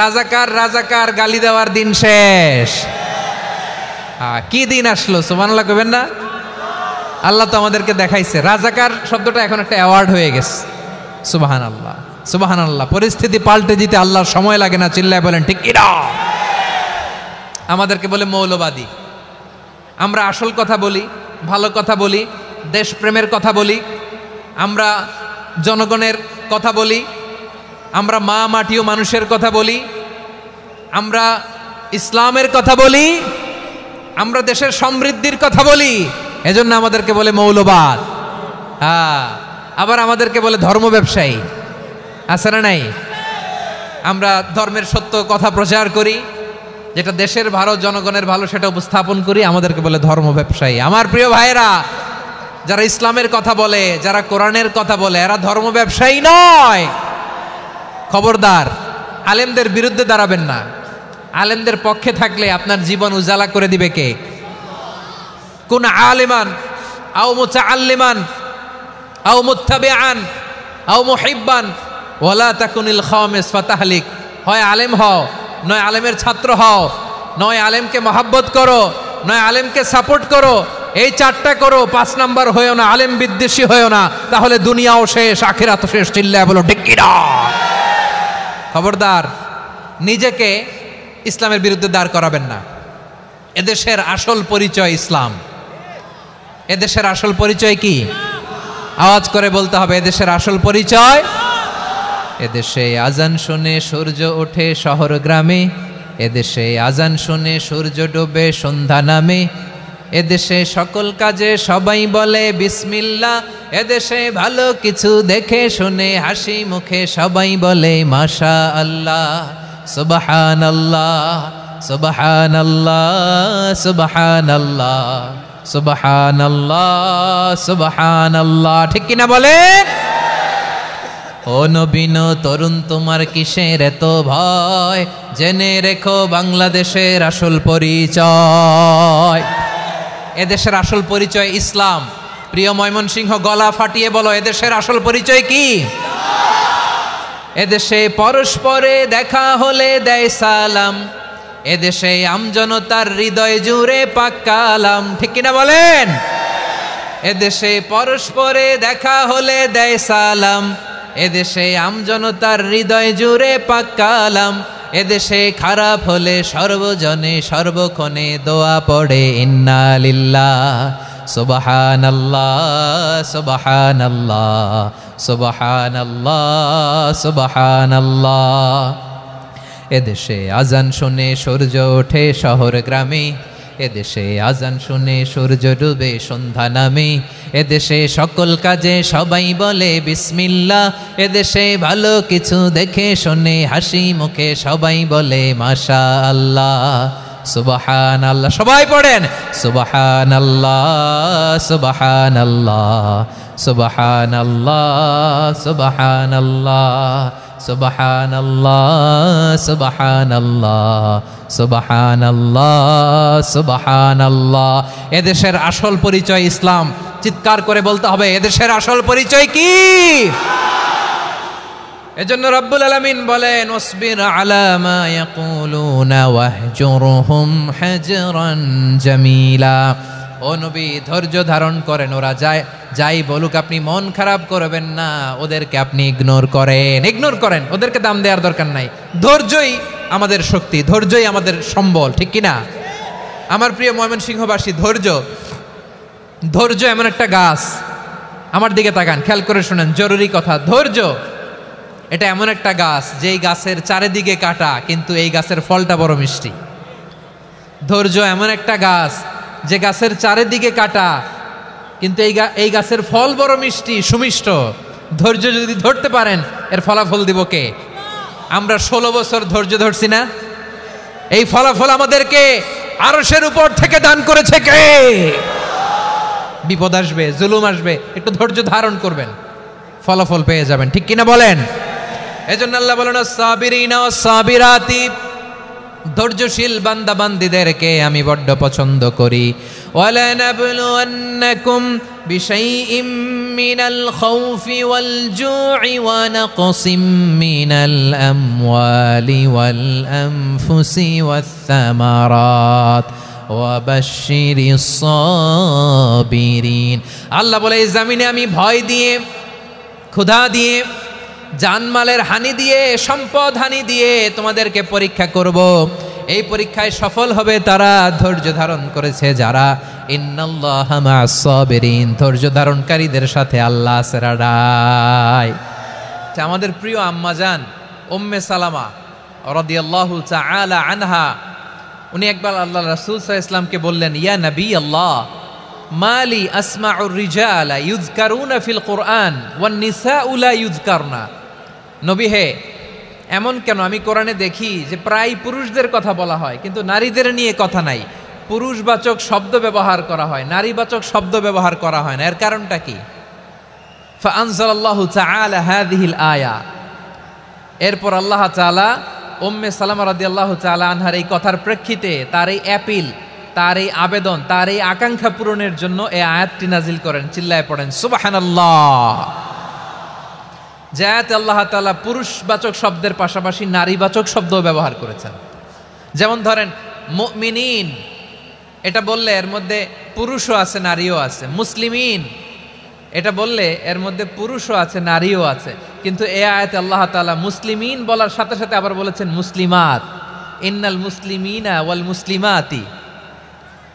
রাজাকার রাজাকার গালি দেওয়ার দিন শেষ। কি দিন আসলো, সুবহানাল্লাহ কইবেন না? আল্লাহ তো আমাদেরকে দেখাইছে। রাজাকার শব্দটা এখন একটা অ্যাওয়ার্ড হয়ে গেছে। সুবহানাল্লাহ সুবহানাল্লাহ। পরিস্থিতি পাল্টে দিতে আল্লাহর সময় লাগে না, চিল্লায় বলেন ঠিক কি না? আমাদেরকে বলে মৌলবাদী। আমরা আসল কথা বলি, ভালো কথা বলি, দেশপ্রেমের কথা বলি, আমরা জনগণের কথা বলি, আমরা মা মাটি ও মানুষের কথা বলি, আমরা ইসলামের কথা বলি, আমরা দেশের সমৃদ্ধির কথা বলি। এজন্য আমাদেরকে বলে মৌলবাদ। আবার আমাদেরকে বলে ধর্ম ব্যবসায়ী। আছে না নাই? আমরা ধর্মের সত্য কথা প্রচার করি, যেটা দেশের ভালো জনগণের ভালো সেটা উপস্থাপন করি, আমাদেরকে বলে ধর্ম ব্যবসায়ী। আমার প্রিয় ভাইয়েরা, যারা ইসলামের কথা বলে, যারা কোরআনের কথা বলে, এরা ধর্ম ব্যবসায়ী নয়। খবরদার, আলেমদের বিরুদ্ধে দাঁড়াবেন না। আলেমদের পক্ষে থাকলে আপনার জীবন উজালা করে দিবে কে? কুন আলিমান আও মুতাআল্লিমান আও মুত্তাবিআন আও মুহিব্বান ওয়ালা তাকুনিল খামিস ফাতাহলিক। হয় আলেম হও, নয় আলেমের ছাত্র হও, নয় আলেমকে মহাব্বত করো, নয় আলেমকে সাপোর্ট করো। এই চারটা করো, 5 নাম্বার হয়েও না, আলেম বিদ্বেষী হয়েও না, তাহলে দুনিয়াও শেষ, আখিরাতও শেষ। চিল্লায় বলো ঠিক কি না? খবরদার, নিজেকে ইসলামের বিরুদ্ধে দাঁড় করাবেন না। এদেশের আসল পরিচয় ইসলাম। এদেশের আসল পরিচয় কি? আওয়াজ করে বলতে হবে, এদেশের আসল পরিচয়। এদেশে আজান শুনে সূর্য ওঠে শহর গ্রামে, এদেশে আজান শুনে সূর্য ডোবে সন্ধ্যা নামে, এদেশে সকল কাজে সবাই বলে বিসমিল্লাহ, এদেশে ভালো কিছু দেখে শুনে হাসি মুখে সবাই বলে মাশা আল্লাহ, সুবহানাল্লাহ সুবহানাল্লাহ সুবহানাল্লাহ সুবহানাল্লাহ সুবহানাল্লাহ। ঠিক কিনা বলেন? ও নবীন তরুণ, তোমার কিসের এত ভয়? জেনে রেখো বাংলাদেশের আসল পরিচয়। এদেশের আসল পরিচয় ইসলাম। প্রিয় ময়মনসিংহ, গলা ফাটিয়ে বলো, এদেশের আসল পরিচয় কি? এদেশে পরস্পরে দেখা হলে দেয় সালাম, এদেশে আমজনতার হৃদয় জুড়ে পাক কালাম। ঠিক কিনা বলেন? এদেশে পরস্পরে দেখা হলে দেয় সালাম, এদেশে আমজনতার হৃদয় জুড়ে পাক কালাম, এদেশে খারাপ হলে সর্বজনে সর্বক্ষণে দোয়া পড়ে ইন্না লিল্লাহ সুবহানাল্লাহ সুবহানাল্লাহ সুবহানাল্লাহ সুবহানাল্লাহ। এদেশে আজান শুনে সূর্য ওঠে শহর গ্রামে, এদেশে আজান শুনে সূর্য ডুবে সন্ধ্যা নামে, এদেশে সকল কাজে সবাই বলে বিসমিল্লাহ, এদেশে ভালো কিছু দেখে শুনে হাসি মুখে সবাই বলে মাশা আল্লাহ সুবহানাল্লাহ। সবাই পড়েন সুবহানাল্লাহ সুবহানাল্লাহ সুবহানাল্লাহ সুবহানাল্লাহ সুবহানাল্লাহ সুবহানাল্লাহ সুবহানাল্লাহ সুবহানাল্লাহ। এদেশের আসল পরিচয় ইসলাম। চিৎকার করে বলতে হবে, এদেশের আসল পরিচয় কি? এজন্য রব্বুল আলামিন বলেন, ওয়াসবির আলা মা ইয়াকুলুনা ওয়াহজুরহুম হাজরান জামিলা। ও নবী, ধৈর্য ধারণ করেন, ওরা যাই বলুক আপনি মন খারাপ করবেন না, ওদেরকে আপনি ইগনোর করেন, ওদেরকে দাম দেওয়ার দরকার নাই। ধৈর্যই আমাদের শক্তি, ধৈর্যই আমাদের সম্বল। ঠিক কিনা? আমার প্রিয় ময়মনসিংহবাসী, ধৈর্য এমন একটা গাছ। আমার দিকে তাকান, খেয়াল করে শুনেন, জরুরি কথা। ধৈর্য এটা এমন একটা গাছ, যেই গাছের চারিদিকে কাটা, কিন্তু এই গাছের ফলটা বড় মিষ্টি। ধৈর্য এমন একটা গাছ, যে গাছের চারিদিকে কাটা, কিন্তু এই গাছের ফল বড় মিষ্টি, সুমিষ্ট। ধৈর্য যদি ধরতে পারেন, এর ফলাফল দিব কে? আমরা 16 বছর ধৈর্য ধরছি না? এই ফলাফল আমাদেরকে আরশের উপর থেকে দান করেছে কে? বিপদ আসবে, জুলুম আসবে, একটু ধৈর্য ধারণ করবেন, ফলাফল পেয়ে যাবেন। ঠিক কিনা বলেন? এজন্য আল্লাহ বলেন, সাবিরিনা ওয়াস সাবিরাতি, ধৈর্যশীল বান্দা বান্দীদেরকে আমি বড্ড পছন্দ করি। ওয়ালানাবলুওয়ান্নাকুম বিশাইইম মিনাল খাউফি ওয়াল জু'i ওয়া নাকসিম মিনাল আমওয়ালি ওয়াল আনফুসি ওয়াস সামারাত ওয়া বাশশিরিস সাবিরিন। আল্লাহ বলে, এই জমিনে আমি ভয় দিয়ে, ক্ষুধা দিয়ে, জানমালের হানি দিয়ে, সম্পদ হানি দিয়ে তোমাদেরকে পরীক্ষা করব। এই পরীক্ষায় সফল হবে তারা ধৈর্য ধারণ করেছে যারা। ইন্নাল্লাহা মা'আস সাবিরিন, ধৈর্য ধারণকারীদের সাথে আল্লাহ আছে রাডাই। আমাদের প্রিয় আম্মাজান উম্মে সালামা রাদিয়াল্লাহু তাআলা আনহা, উনি একবার আল্লাহ রাসূল সাল্লাল্লাহু আলাইহি ওয়াসাল্লামকে বললেন, ইয়া নবী আল্লাহ, মালি আসমাউর রিজালা ইউযকারুনা ফিল কুরআন ওয়ান নিসাউ লা ইউযকারনা। নবী হে, এমন কেন আমি কোরআনে দেখি যে প্রায় পুরুষদের কথা বলা হয় কিন্তু নারীদের নিয়ে কথা নাই, পুরুষবাচক শব্দ ব্যবহার করা হয়, নারীবাচক শব্দ ব্যবহার করা হয় না, এর কারণটা কি? ফাআনজালাল্লাহু তাআলা হাযিহিল আয়া, এরপর আল্লাহ তাআলা উম্মে সালামা রাদিয়াল্লাহু তাআলা আনহার এই কথার প্রেক্ষিতে, তার এই অ্যাপিল, তার এই আবেদন, তার এই আকাঙ্ক্ষা পূরণের জন্য এই আয়াতটি নাজিল করেন। চিল্লায় পড়েন সুবহানাল্লাহ। যে আয়াতে আল্লাহ তাআলা পুরুষবাচক শব্দের পাশাপাশি নারীবাচক শব্দও ব্যবহার করেছেন। যেমন ধরেন মুমিনিন, এটা বললে এর মধ্যে পুরুষও আছে নারীও আছে। মুসলিমিন, এটা বললে এর মধ্যে পুরুষও আছে নারীও আছে। কিন্তু এই আয়াতে আল্লাহ তাআলা মুসলিমিন বলার সাথে সাথে আবার বলেছেন মুসলিমাত। ইন্নাল মুসলিমিনা ওয়াল মুসলিমাতি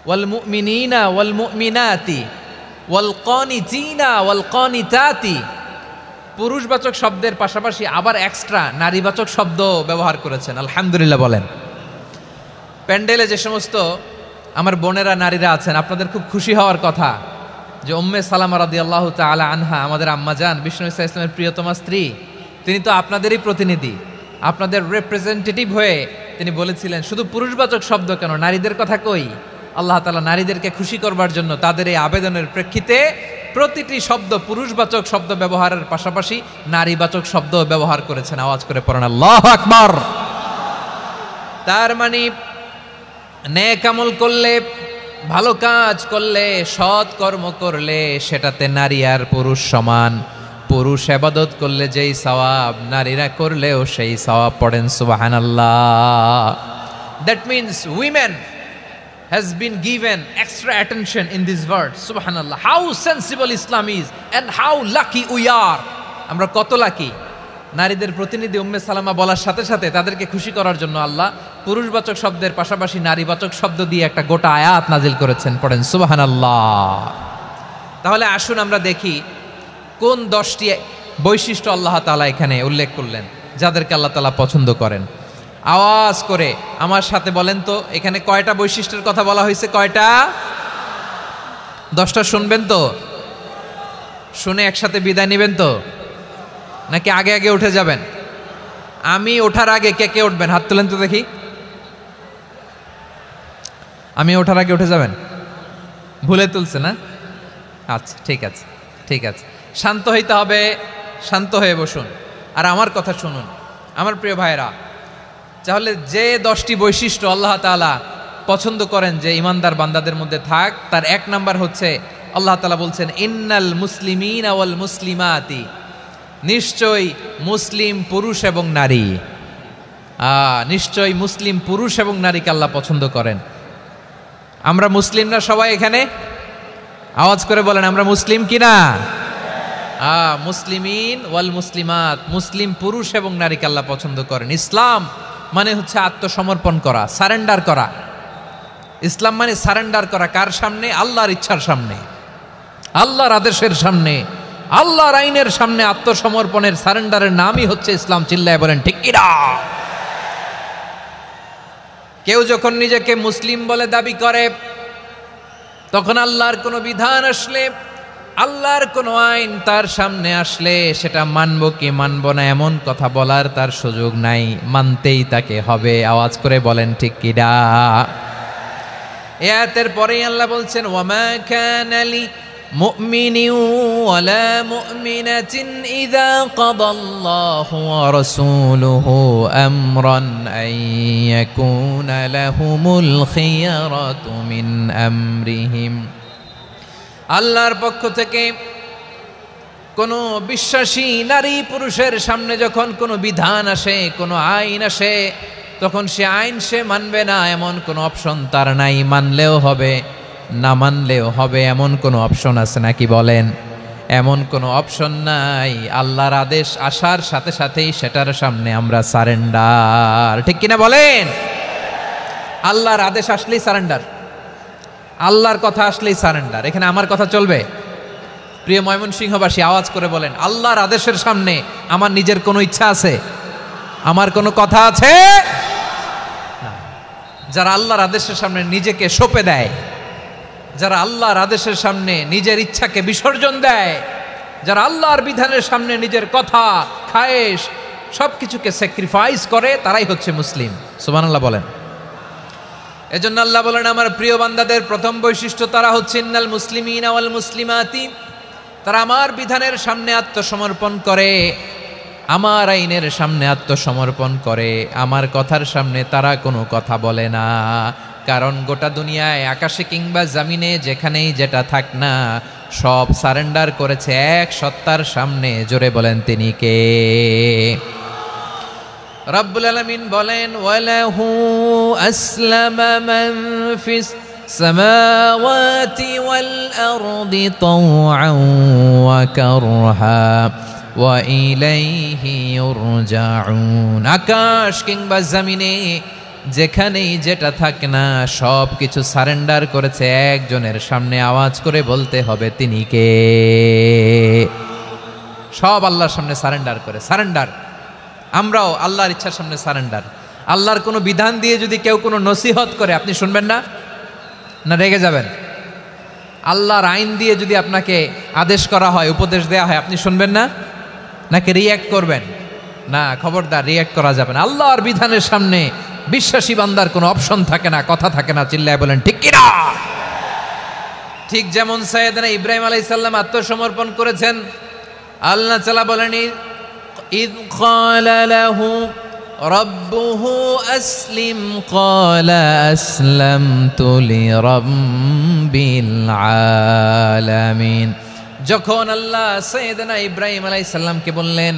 ওয়াল মুমিনিনা ওয়াল মুমিনাতি ওয়াল কানিতিনা ওয়াল কানিতাতি। পুরুষবাচক শব্দের পাশাপাশি আবার এক্সট্রা নারীবাচক শব্দ ব্যবহার করেছেন। আলহামদুলিল্লাহ বলেন। প্যান্ডেলে যে সমস্ত আমার বোনেরা নারীরা আছেন, আপনাদের খুব খুশি হওয়ার কথা যে উম্মে সালামা রাদিয়াল্লাহু তাআলা আনহা, আমাদের আম্মাজান বিষ্ণু ইসা ইসলামের প্রিয়তমা স্ত্রী, তিনি তো আপনাদেরই প্রতিনিধি, আপনাদের রিপ্রেজেন্টেটিভ হয়ে তিনি বলেছিলেন শুধু পুরুষবাচক শব্দ কেন, নারীদের কথা কই। আল্লাহ তাআলা নারীদেরকে খুশি করবার জন্য তাদের এই আবেদনের প্রেক্ষিতে প্রতিটি শব্দ পুরুষবাচক শব্দ ব্যবহারের পাশাপাশি নারীবাচক শব্দ ব্যবহার করেছেন। আওয়াজ করে পড়েন আল্লাহু আকবার। তার মানে নেক আমল করলে, ভালো কাজ করলে, সৎ কর্ম করলে সেটাতে নারী আর পুরুষ সমান। পুরুষ ইবাদত করলে যেই সওয়াব, নারীরা করলেও সেই সওয়াব। পড়েন সুবহানাল্লাহ। That means women has been given extra attention in this word. Subhanallah. How sensible Islam is and how lucky we are. আমরা কত লাকি। নারীদের প্রতিনিধি উম্মে সালামা বলার সাথে সাথে তাদেরকে খুশি করার জন্য আল্লাহ পুরুষবাচক শব্দের পাশাপাশি নারীবাচক শব্দ দিয়ে একটা গোটা আয়াত নাজিল করেছেন। পড়েন সুবহানাল্লাহ। তাহলে আসুন আমরা দেখি কোন 10টি বৈশিষ্ট্য আল্লাহ তাআলা এখানে উল্লেখ করলেন যাদেরকে আল্লাহ তাআলা পছন্দ করেন। আওয়াজ করে আমার সাথে বলেন তো, এখানে কয়টা বৈশিষ্ট্যের কথা বলা হয়েছে? কয়টা? 10টা শুনবেন তো? শুনে একসাথে বিদায় নেবেন তো, নাকি আগে আগে উঠে যাবেন? আমি ওঠার আগে কে কে উঠবেন? হাত তুলেন তো দেখি। আমি ওঠার আগে উঠে যাবেন? ভুলে তুলছে না? আচ্ছা, ঠিক আছে, ঠিক আছে। শান্ত হইতে হবে, শান্ত হয়ে বসুন আর আমার কথা শুনুন আমার প্রিয় ভাইরা। তাহলে যে 10টি বৈশিষ্ট্য আল্লাহ তাআলা পছন্দ করেন যে ইমানদার বান্দাদের মধ্যে থাক, তার 1 নাম্বার হচ্ছে আল্লাহ তাআলা বলছেন ইন্নাল মুসলিমিনা ওয়াল মুসলিমাতি, নিশ্চয়ই মুসলিম পুরুষ এবং নারী। নিশ্চয়ই মুসলিম পুরুষ এবং নারীকে আল্লাহ পছন্দ করেন। আমরা মুসলিম না সবাই এখানে? আওয়াজ করে বলেন আমরা মুসলিম কিনা? মুসলিমিন ওয়াল মুসলিমাত, মুসলিম পুরুষ এবং নারীকে আল্লাহ পছন্দ করেন। ইসলাম মানে হচ্ছে আত্মসমর্পণ করা, সারেন্ডার করা। ইসলাম মানে সারেন্ডার করা কার সামনে? আল্লাহর ইচ্ছার সামনে, আল্লাহর আদেশের সামনে, আল্লাহর আইনের সামনে আত্মসমর্পণের সারেন্ডারের নামই হচ্ছে ইসলাম। চিল্লায় বলেন ঠিক কিনা? কেউ যখন নিজেকে মুসলিম বলে দাবি করে, তখন আল্লাহর কোনো বিধান আসলে, আল্লাহর কোনো আইন তার সামনে আসলে সেটা মানব কি মানব না এমন কথা বলার তার সুযোগ নাই, মানতেই তাকে হবে। আওয়াজ করে বলেন ঠিক কিনা? এই আয়াতের পরেই আল্লাহ বলছেন ওয়ামা কানা লি مؤمن ولا مؤمنة إذا قضى الله ورسوله أمرا أن يكون لهم الخيرة من أمرهم আল্লাহর পক্ষ থেকে কোনো বিশ্বাসী নারী পুরুষের সামনে যখন কোনো বিধান আসে, কোনো আইন আসে, তখন সে আইন সে মানবে না এমন কোনো অপশন তার নাই। মানলেও হবে, না মানলেও হবে, এমন কোনো অপশন আছে নাকি বলেন? এমন কোনো অপশন নাই। আল্লাহর আদেশ আসার সাথে সাথেই সেটার সামনে আমরা সারেন্ডার। ঠিক কিনা বলেন? আল্লাহর আদেশ আসলেই সারেন্ডার, আল্লাহর কথা আসলেই সারেন্ডার। এখানে আমার কথা চলবে? প্রিয় ময়মনসিংহবাসী, আওয়াজ করে বলেন, আল্লাহর আদেশের সামনে আমার নিজের কোনো ইচ্ছা আছে? আমার কোনো কথা আছে? যারা আল্লাহর আদেশের সামনে নিজেকে সঁপে দেয়, যারা আল্লাহর আদেশের সামনে নিজের ইচ্ছাকে বিসর্জন দেয়, যারা আল্লাহর বিধানের সামনে নিজের কথা, খায়েশ সবকিছুকে স্যাক্রিফাইস করে, তারাই হচ্ছে মুসলিম। সুবহানাল্লাহ বলেন। এজন্য আল্লাহ বলেন, আমার প্রিয় বান্দাদের প্রথম বৈশিষ্ট্য তারা হচ্ছে ইন্নাল মুসলিমিনা ওয়াল মুসলিমাতি, তারা আমার বিধানের সামনে আত্মসমর্পণ করে, আমার আইনের সামনে আত্মসমর্পণ করে, আমার কথার সামনে তারা কোনো কথা বলে না। কারণ গোটা দুনিয়ায় আকাশে কিংবা জমিনে যেখানেই যেটা থাক না, সব সারেন্ডার করেছে এক সত্তার সামনে। জোরে বলেন, তিনি কে? রব্বুল আলামিন বলেন, ওয়ালাহু আসলামা মান ফিস সামাওয়াতি ওয়াল আরদি তাওআন ওয়া কারহা ওয়া ইলাইহি ইউরজাউন। আকাশ কিংবা জমিনে যেখানেই যেটা থাক না, সব কিছু সারেন্ডার করেছে একজনের সামনে। আওয়াজ করে বলতে হবে, তিনি কে? সব আল্লাহর সামনে সারেন্ডার করে। সারেন্ডার। আমরাও আল্লাহর ইচ্ছার সামনে সারেন্ডার। আল্লাহর কোনো বিধান দিয়ে যদি কেউ কোনো নসিহত করে, আপনি শুনবেন না? না রেগে যাবেন? আল্লাহর আইন দিয়ে যদি আপনাকে আদেশ করা হয়, উপদেশ দেওয়া হয়, আপনি শুনবেন না? নাকি রিয়্যাক্ট করবেন? না, খবরদার, রিয়্যাক্ট করা যাবে না। আল্লাহর বিধানের সামনে বিশ্বাসী বান্দার কোনো অপশন থাকে না, কথা থাকে না। চিল্লায় বলেন, ঠিক কিনা? ঠিক যেমন সাইয়েদনা ইব্রাহিম আলাইহিস সালাম আত্মসমর্পণ করেছেন। আল্লাহ তাআলা বলেন, ইয ক্বালা লাহু রাব্বুহু আসলিম ক্বালা আসলামতু লিরাব্বিল আলামিন। যখন আল্লাহ সাইয়েদনা ইব্রাহিম আলাইহিস সালামকে বললেন,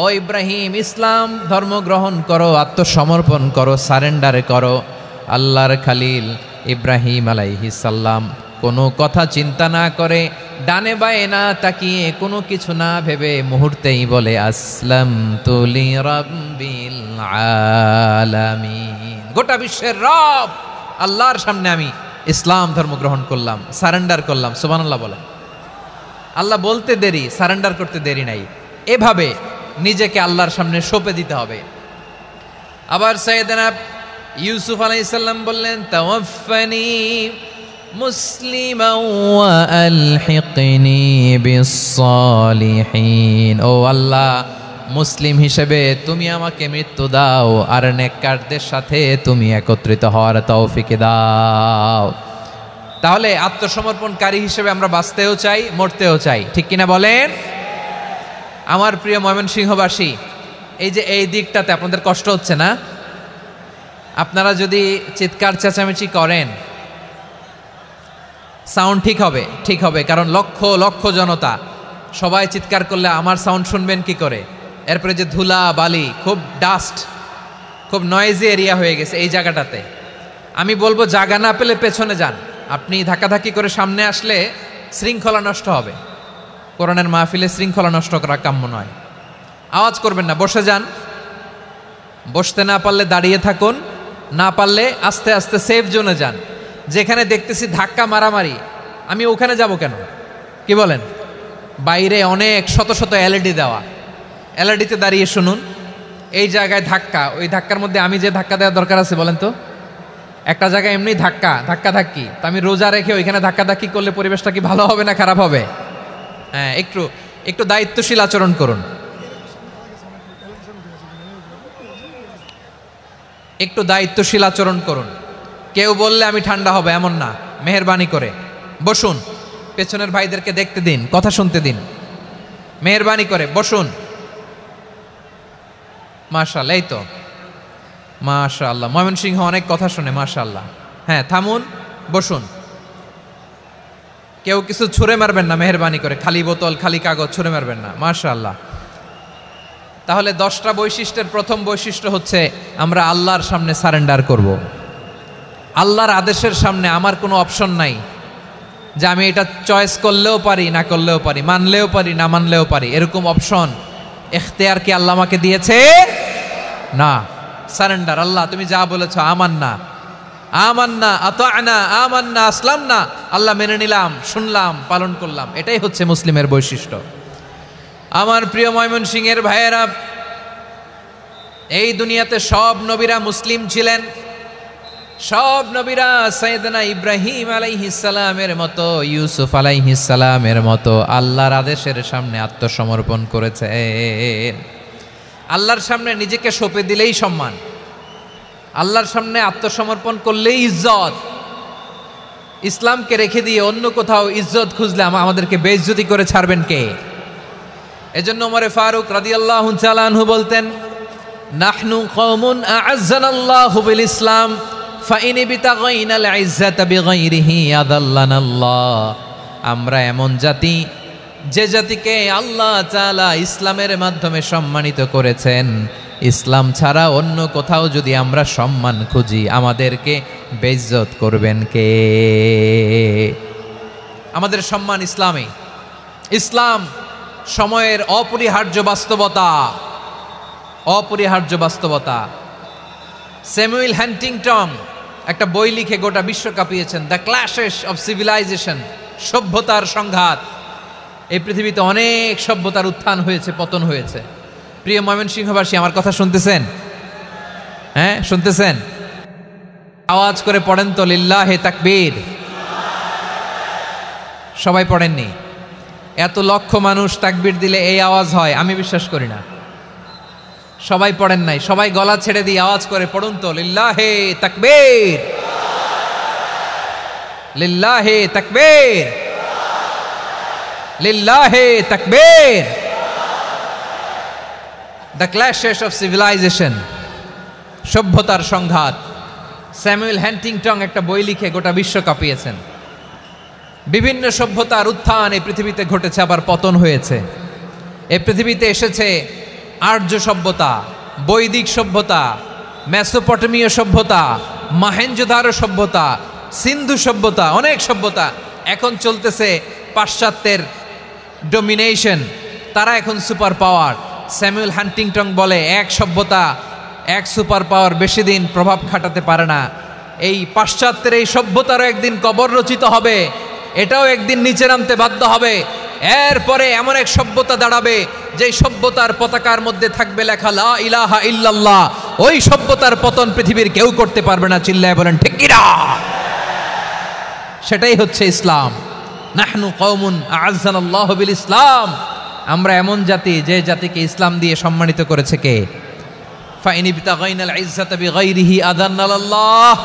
ও ইব্রাহিম, ইসলাম ধর্ম গ্রহণ করো, আত্মসমর্পণ করো, সারেন্ডার করো, আল্লাহর খালিল ইব্রাহিম আলাইহিস সালাম কোনো কথা চিন্তা না করে, ডানে বায়ে না তাকিয়ে, কোনো কিছু না ভেবে মুহূর্তেই বলে, আসলামতু লিরাব্বিল আলামিন। গোটা বিশ্বের রব আল্লাহর সামনে আমি ইসলাম ধর্ম গ্রহণ করলাম, সারেন্ডার করলাম। সুবহানাল্লাহ বলেন। আল্লাহ বলতে দেরি, সারেন্ডার করতে দেরি নাই। এভাবে নিজেকে আল্লাহর সামনে সঁপে দিতে হবে। আবার সাইয়েদনা ইউসুফ আলাইহিস সালাম বললেন, তাওয়াফফানি মুসলিমান ওয়া আলহিকনি বিস-সালিহিন। ও আল্লাহ, মুসলিম হিসেবে তুমি আমাকে মৃত্যু দাও, আর নেককারদের সাথে তুমি একত্রিত হওয়ার তৌফিক দাও। তাহলে আত্মসমর্পণকারী হিসেবে আমরা বাঁচতেও চাই, মরতেও চাই। ঠিক কিনা বলেন? আমার প্রিয় ময়মনসিংহবাসী, এই যে এই দিকটাতে আপনাদের কষ্ট হচ্ছে না? আপনারা যদি চিৎকার চেঁচামেচি করেন, সাউন্ড ঠিক হবে, ঠিক হবে, কারণ লক্ষ লক্ষ জনতা, সবাই চিৎকার করলে আমার সাউন্ড শুনবেন কি করে? এরপরে যে ধুলা বালি, খুব ডাস্ট, খুব নয়েজি এরিয়া হয়ে গেছে এই জায়গাটাতে। আমি বলবো, জায়গা না পেলে পেছনে যান। আপনি ধাক্কাধাক্কি করে সামনে আসলে শৃঙ্খলা নষ্ট হবে। কোরআনের মাহফিলে শৃঙ্খলা নষ্ট করা কাম্য নয়। আওয়াজ করবেন না, বসে যান। বসতে না পারলে দাঁড়িয়ে থাকুন, না পারলে আস্তে আস্তে সেফ জোনে যান। যেখানে দেখতেছি ধাক্কা মারামারি, আমি ওখানে যাব কেন? কি বলেন? বাইরে অনেক শত শত এলইডি দেওয়া, এলইডিতে দাঁড়িয়ে শুনুন। এই জায়গায় ধাক্কা, ওই ধাক্কার মধ্যে আমি যে ধাক্কা দেওয়ার দরকার আছে বলেন তো? একটা জায়গায় এমনি ধাক্কা ধাক্কি, তো আমি রোজা রেখে ওইখানে ধাক্কি করলে পরিবেশটা কি ভালো হবে না খারাপ হবে? হ্যাঁ, একটু দায়িত্বশীল আচরণ করুন, একটু দায়িত্বশীল আচরণ করুন। কেউ বললে আমি ঠান্ডা হবে এমন না, মেহেরবানি করে বসুন। পেছনের ভাইদেরকে দেখতে দিন, কথা শুনতে দিন, মেহেরবানি করে বসুন। মাশাআল্লাহ, এই তো মাশাআল্লাহ, ময়মনসিংহ অনেক কথা শুনে, মাশাআল্লাহ। হ্যাঁ, থামুন, বসুন। কেউ কিছু ছুঁড়ে মারবেন না, মেহেরবানি করে, খালি বোতল খালি কাগজ ছুঁড়ে মারবেন না, মাশাআল্লাহ। তাহলে 10টা বৈশিষ্ট্যের প্রথম বৈশিষ্ট্য হচ্ছে আমরা আল্লাহর সামনে সারেন্ডার করব। আল্লাহর আদেশের সামনে আমার কোনো অপশন নাই যে আমি এটা চয়েস করলেও পারি না করলেও পারি, মানলেও পারি না মানলেও পারি, এরকম অপশন এখতিয়ার কি আল্লাহ আমাকে দিয়েছে? না। সারেন্ডার, আল্লাহ তুমি যা বলেছো আমান্না, আমান্না আতা'না, আমান্না আসলামনা, আল্লাহ মেনে নিলাম, শুনলাম, পালন করলাম। এটাই হচ্ছে মুসলিমের বৈশিষ্ট্য। আমার প্রিয় ময়মনসিংহের ভাইয়েরা, এই দুনিয়াতে সব নবীরা মুসলিম ছিলেন। সব নবীরা সাইয়েদনা ইব্রাহিম আলাইহিস সালামের মতো, ইউসুফ আলাইহিস সালামের মতো আল্লাহর আদেশের সামনে আত্মসমর্পণ করেছেন। আল্লাহর সামনে নিজেকে সঁপে দিলেই সম্মান, আল্লাহর সামনে আত্মসমর্পণ করলেই ইজ্জত। ইসলামকে রেখে দিয়ে অন্য কোথাও ইজ্জত খুঁজলে আমাদেরকে বেইজ্জতি করে ছাড়বেন কে? এজন্য ওমরে ফারুক রাদিয়াল্লাহু তাআলা আনহু বলতেন, নাহনু কওমুন আ'আজ্জানাল্লাহু বিল ইসলাম ফাইন বিতাগাইনাল ইজ্জাতা বিগাইরিহি আযাল্লানাল্লাহ। আমরা এমন জাতি, যে জাতিকে আল্লাহ তাআলা ইসলামের মাধ্যমে সম্মানিত করেছেন, ইসলাম ছাড়া অন্য কোথাও যদি আমরা সম্মান খুঁজি আমাদেরকে বেইজ্জত করবেন কে? আমাদের সম্মান ইসলামে। ইসলাম সময়ের অপরিহার্য বাস্তবতা, অপরিহার্য বাস্তবতা। স্যামুয়েল হান্টিংটন একটা বই লিখে গোটা বিশ্ব কাঁপিয়েছেন, দ্য ক্ল্যাশেস অফ সিভিলাইজেশন, সভ্যতার সংঘাত। এই পৃথিবীতে অনেক সভ্যতার উত্থান হয়েছে, পতন হয়েছে। প্রিয় ময়মনসিংহবাসী, আমার কথা শুনতেছেন? হ্যাঁ, শুনতেছেন? আওয়াজ করে পড়েন তো লিল্লাহে তাকবীর। সবাই পড়েননি? এত লক্ষ মানুষ তাকবীর দিলে এই আওয়াজ হয়? আমি বিশ্বাস করি না। সবাই পড়েন নাই, সবাই গলা ছেড়ে দিয়ে আওয়াজ করে পড়ুন তো লিল্লাহে তাকবীর, লিল্লাহে তাকবীর, লিল্লাহে তাকবীর। দ্য ক্ল্যাশেস অফ সিভিলাইজেশন, সভ্যতার সংঘাত। স্যামুয়েল হান্টিংটন একটা বই লিখে গোটা বিশ্ব কাঁপিয়েছেন। বিভিন্ন সভ্যতার উত্থান এই পৃথিবীতে ঘটেছে, আবার পতন হয়েছে। এই পৃথিবীতে এসেছে আর্য সভ্যতা, বৈদিক সভ্যতা, মেসোপটেমীয় সভ্যতা, মহেঞ্জোদারো সভ্যতা, সিন্ধু সভ্যতা, অনেক সভ্যতা। এখন চলতেছে পাশ্চাত্যের ডমিনেশন, তারা এখন সুপার পাওয়ার। স্যামুয়েল হান্টিংটন বলে এক সভ্যতা, এক সুপার পাওয়ার বেশি দিন প্রভাব খাটাতে পারে না। এই পাশ্চাত্যের এই সভ্যতারও একদিন কবর রচিত হবে, এটাও একদিন নিচে নামতে বাধ্য হবে। এরপরে এমন এক সভ্যতা দাঁড়াবে যে সভ্যতার পতাকার মধ্যে থাকবে লেখা লা ইলাহা ইল্লাল্লাহ। ওই সভ্যতার পতন পৃথিবীর কেউ করতে পারবে না। চিল্লায় বলেন ঠিক কিনা? সেটাই হচ্ছে ইসলাম। নাহনু কওমুন আ'আজ্জানাল্লাহু বিল ইসলাম। আমরা এমন জাতি, যে জাতিকে ইসলাম দিয়ে সম্মানিত করেছে কে? ফাইন বিতাগাইনাল ইজ্জাতা বিগাইরিহি আযাল্লানাল্লাহ।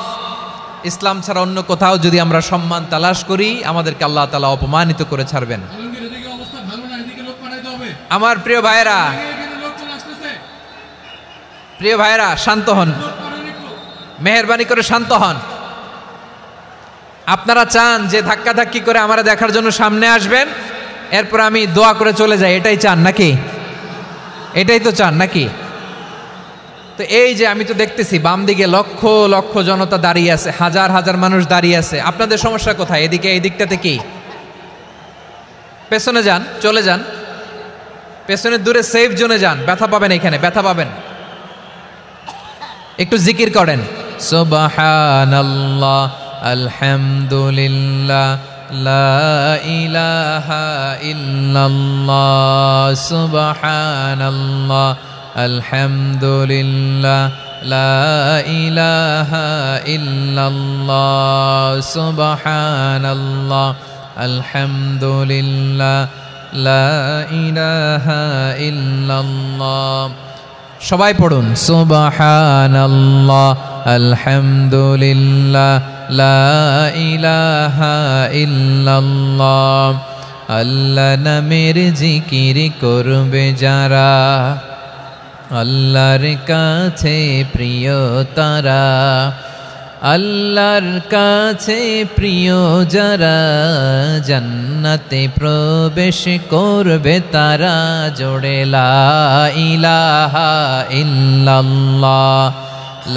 ইসলাম ছাড়া অন্য কোথাও যদি আমরা সম্মান তালাশ করি আমাদেরকে আল্লাহ তাআলা অপমানিত করে ছাড়বেন। আমার প্রিয় ভাইয়েরা, প্রিয় ভাইয়েরা, শান্ত হন, মেহেরবানি করে শান্ত হন। আপনারা চান যে ধাক্কাধাক্কি করে আমারা দেখার জন্য সামনে আসবেন, এরপর আমি দোয়া করে চলে যাই, এটাই চান নাকি? এটাই তো চান নাকি? তো এই যে আমি তো দেখতেছি বাম দিকে লক্ষ লক্ষ জনতা দাঁড়িয়ে আছে, হাজার হাজার মানুষ দাঁড়িয়ে আছে। আপনাদের সমস্যা কোথায়? এদিকে, এই দিকটাতে কি? পেছনে যান, চলে যান, পেছনে দূরে সেফ জোনে যান। ব্যথা পাবেন, এখানে ব্যথা পাবেন। একটু জিকির করেন, সুবহানাল্লাহ, আলহামদুলিল্লাহ, লা ইলাহা ইল্লাল্লাহ, সুবহানাল্লাহ, আলহামদুলিল্লাহ, লা ইলাহা ইল্লাল্লাহ, সুবহানাল্লাহ, আলহামদুলিল্লাহ, লা ইলাহা ইল্লাল্লাহ। সবাই পড়ুন, সুবহানাল্লাহ, আলহামদুলিল্লাহ, লা ইলাহা ইল্লাল্লাহ। আল্লাহ নামের জিকির করবে যারা, আল্লাহর কাছে প্রিয় তারা, আল্লাহর কাছে প্রিয় যারা, জান্নাতে প্রবেশ করবে তারা। জোড়ে লা ইলাহা ইল্লাল্লাহ,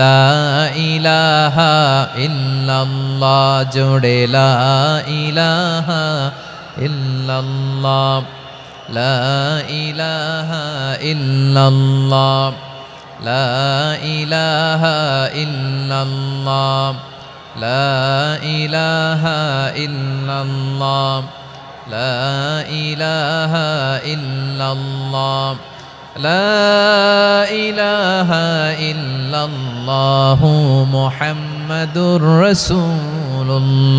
লা ইলাহা ইল্লাল্লাহ। জোড়ে লা ইলাহা ইল্লাল্লাহ, লা ইলাহা ইল্লাল্লাহ, লা ইলাহা ইল্লাল্লাহ, লা ইলাহা ইল্লাল্লাহ, লা ইলাহা ইল্লাল্লাহ, লা ইলাহা ইল্লাল্লাহ মুহাম্মাদুর রাসূলুল্লাহ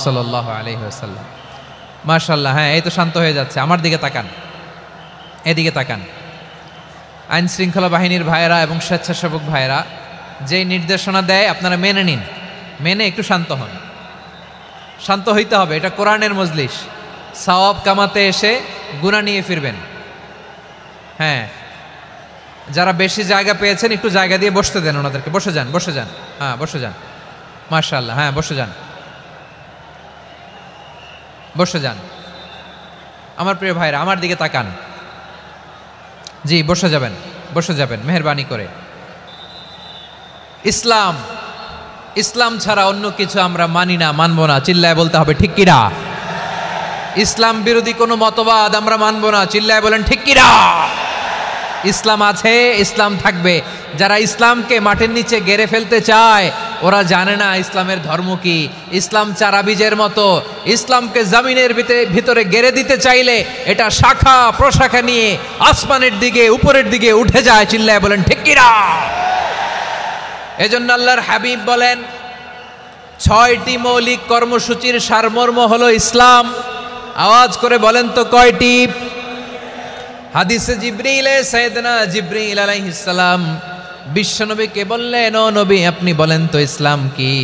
সাল্লাল্লাহু আলাইহি ওয়াসাল্লাম। মাশাআল্লাহ। হ্যাঁ, এই তো শান্ত হয়ে যাচ্ছে। আমার দিকে তাকান, এদিকে তাকান। আইন শৃঙ্খলা বাহিনীর ভাইয়েরা এবং স্বেচ্ছাসেবক ভাইয়েরা যেই নির্দেশনা দেয় আপনারা মেনে নিন, মেনে একটু শান্ত হন। শান্ত হইতে হবে, এটা কোরআনের মজলিস। সওয়াব কামাতে এসে গুনাহ নিয়ে ফিরবেন। হ্যাঁ, যারা বেশি জায়গা পেয়েছেন একটু জায়গা দিয়ে বসতে দেন ওনাদেরকে। বসে যান, বসে যান। হ্যাঁ, বসে যান। মাশাআল্লাহ। হ্যাঁ, বসে যান, বসে যান। আমার প্রিয় ভাইরা আমার দিকে তাকান। জি, বসে যাবেন, বসে যাবেন মেহেরবানি করে। ইসলাম, ইসলাম ছাড়া অন্য কিছু আমরা মানি না, মানবো না। চিল্লায় বলতে হবে ঠিক কিনা। ইসলাম বিরোধী কোনো মতবাদ আমরা মানবো না। চিল্লায় বলেন ঠিক কিনা। ইসলাম আছে, ইসলাম থাকবে। যারা ইসলামকে মাটির নিচে গেড়ে ফেলতে চায় ওরা জানে না ইসলামের ধর্ম কি। ইসলাম চারা বীজের মতো, ইসলামকে জমিনের ভিতরে গেড়ে দিতে চাইলে এটা শাখা প্রশাখা নিয়ে আসমানের দিকে উপরের দিকে উঠে যায়। চিল্লায় বলেন ঠিক কিনা। এজন্য আল্লাহর হাবিব বলেন 6টি মৌলিক কর্মসূচির সারমর্ম হলো ইসলাম। আওয়াজ করে বলেন তো কয়টি? হাদিসে জিবরিলে সাইয়েদনা জিবরিল আলাইহিস সালাম বিশ্বনবীকে বললেন, ও নবী আপনি বলেন তো ইসলাম কি?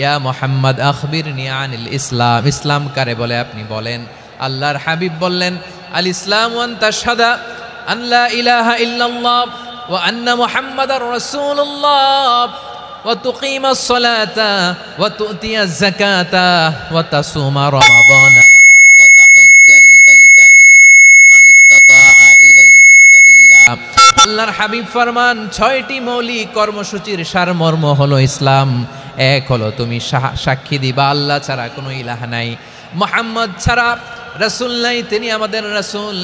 ইয়া মুহাম্মদ আখবিরনি আনিল ইসলাম। ইসলাম কারে বলে আপনি বলেন। আল্লাহর হাবিব বললেন, আল ইসলাম আন তাশহাদা আন লা ইলাহা ইল্লাল্লাহ ওয়া আন্না মুহাম্মাদার রাসূলুল্লাহ ওয়া তুকিমাস সালাতা ওয়া তুতিয়াজ যাকাতা ওয়া তাসুমা রমাদানা ওয়া তাহুজ্জাল বাইতা মান ইসতাতাআ ইলাইহি সাবিলা। আল্লাহর হাবিব ফরমান 6টি মৌলিক কর্মসূচির সারমর্ম হলো ইসলাম। এক হলো তুমি সাক্ষী দিবা আল্লাহ ছাড়া কোনো ইলাহ নাই, মুহাম্মদ ছাড়া রাসূল নাই, তিনি আমাদের রাসূল।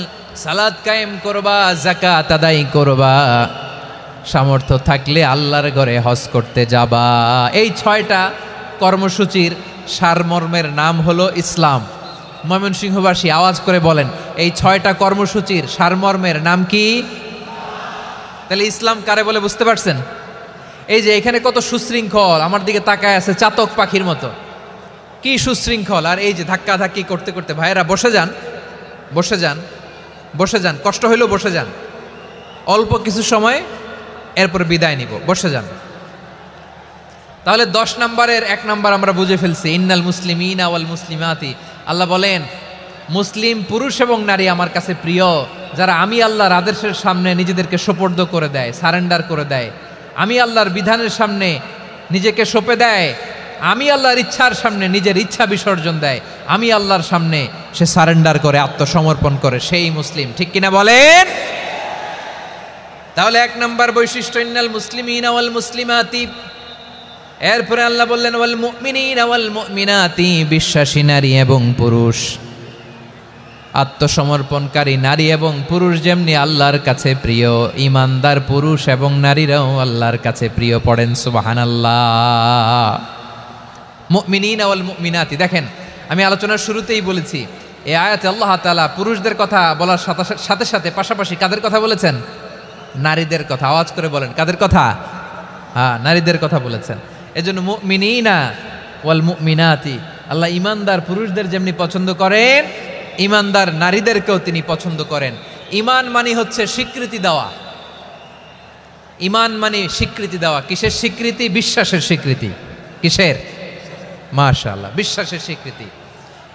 সালাত কায়েম করবা, যাকাত আদায় করবা, সামর্থ্য থাকলে আল্লাহর ঘরে হজ করতে যাবা। এই 6টা কর্মসূচির সারমর্মের নাম হলো ইসলাম। ময়মনসিংহবাসী আওয়াজ করে বলেন, এই 6টা কর্মসূচির সারমর্মের নাম কি? তাহলে ইসলাম কারে বলে বুঝতে পারছেন? এই যে এখানে কত সুশৃঙ্খল, আমার দিকে তাকায় আছে চাতক পাখির মতো, কি সুশৃঙ্খল। আর এই যে ধাক্কা ধাক্কি করতে করতে ভাইয়েরা বসে যান, বসে যান, বসে যান। কষ্ট হইলেও বসে যান, অল্প কিছু সময়, এরপর বিদায় নিব। বসে যান। তাহলে 10 নম্বরের 1 নম্বর আমরা বুঝে ফেলছি। ইন্নাল মুসলিমিনা ওয়াল মুসলিমাতি। আল্লাহ বলেন মুসলিম পুরুষ এবং নারী আমার কাছে প্রিয়, যারা আমি আল্লাহর আদেশের সামনে নিজেদেরকে সোপর্দ করে দেয়, সারেন্ডার করে দেয়, আমি আল্লাহর বিধানের সামনে নিজেকে সঁপে দেয়, আমি আল্লাহর ইচ্ছার সামনে নিজের ইচ্ছা বিসর্জন দেয়, আমি আল্লাহর সামনে সে সারেন্ডার করে, আত্মসমর্পণ করে, সেই মুসলিম। ঠিক কিনা বলেন? তাহলে 1 নম্বর বৈশিষ্ট্য ইন্নাল মুসলিমিনা ওয়াল মুসলিমাতি। এরপরে আল্লাহ বললেন ওয়াল মুমিনিনা ওয়াল মুমিনাতি, বিশ্বাসী নারী এবং পুরুষ, আত্মসমর্পণকারী নারী এবং পুরুষ যেমনি আল্লাহর কাছে প্রিয়, ইমানদার পুরুষ এবং নারীরাও আল্লাহর কাছে প্রিয়। পড়েন সুবহানাল্লাহ। মুমিনিনা ওয়াল মুমিনাতি। দেখেন আমি আলোচনার শুরুতেই বলেছি এই আয়াতে আল্লাহ তাআলা পুরুষদের কথা বলার সাথে সাথে পাশাপাশি কাদের কথা বলেছেন? নারীদের কথা। আওয়াজ করে বলেন কাদের কথা? হ্যাঁ, নারীদের কথা বলেছেন। এজন্য মুমিনিনা ওয়াল মুমিনাতি, আল্লাহ ইমানদার পুরুষদের যেমনি পছন্দ করেন, ইমানদার নারীদেরকেও তিনি পছন্দ করেন। ঈমান মানে হচ্ছে স্বীকৃতি দেওয়া। ঈমান মানে স্বীকৃতি দেওয়া। কিসের স্বীকৃতি? বিশ্বাসের স্বীকৃতি। কিসের? মাশাআল্লাহ, বিশ্বাসের স্বীকৃতি।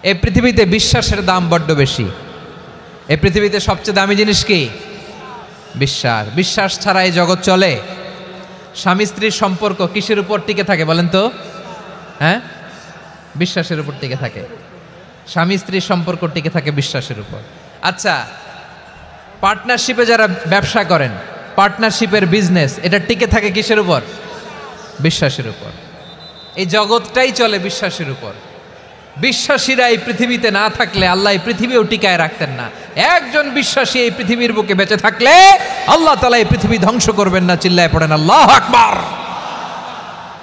এই পৃথিবীতে বিশ্বাসের দাম বড্ড বেশি। এই পৃথিবীতে সবচেয়ে দামি জিনিস কি? বিশ্বাস। বিশ্বাস ছাড়া এই জগৎ চলে? স্বামী স্ত্রীর সম্পর্ক কিসের উপর টিকে থাকে বলেন তো? হ্যাঁ, বিশ্বাসের উপর টিকে থাকে। স্বামী স্ত্রীর সম্পর্ক টিকে থাকে বিশ্বাসের উপর। আচ্ছা, পার্টনারশিপে যারা ব্যবসা করেন, পার্টনারশিপের বিজনেস, এটা টিকে থাকে কিসের উপর? বিশ্বাসের উপর। এই জগৎটাই চলে বিশ্বাসের উপর। বিশ্বাসীরা এই পৃথিবীতে না থাকলে আল্লাহ এই পৃথিবীও টিকায় রাখতেন না। একজন বিশ্বাসী এই পৃথিবীর বুকে বেঁচে থাকলে আল্লাহ তাআলা এই পৃথিবী ধ্বংস করবেন না। চিল্লায় পড়েন আল্লাহু আকবার।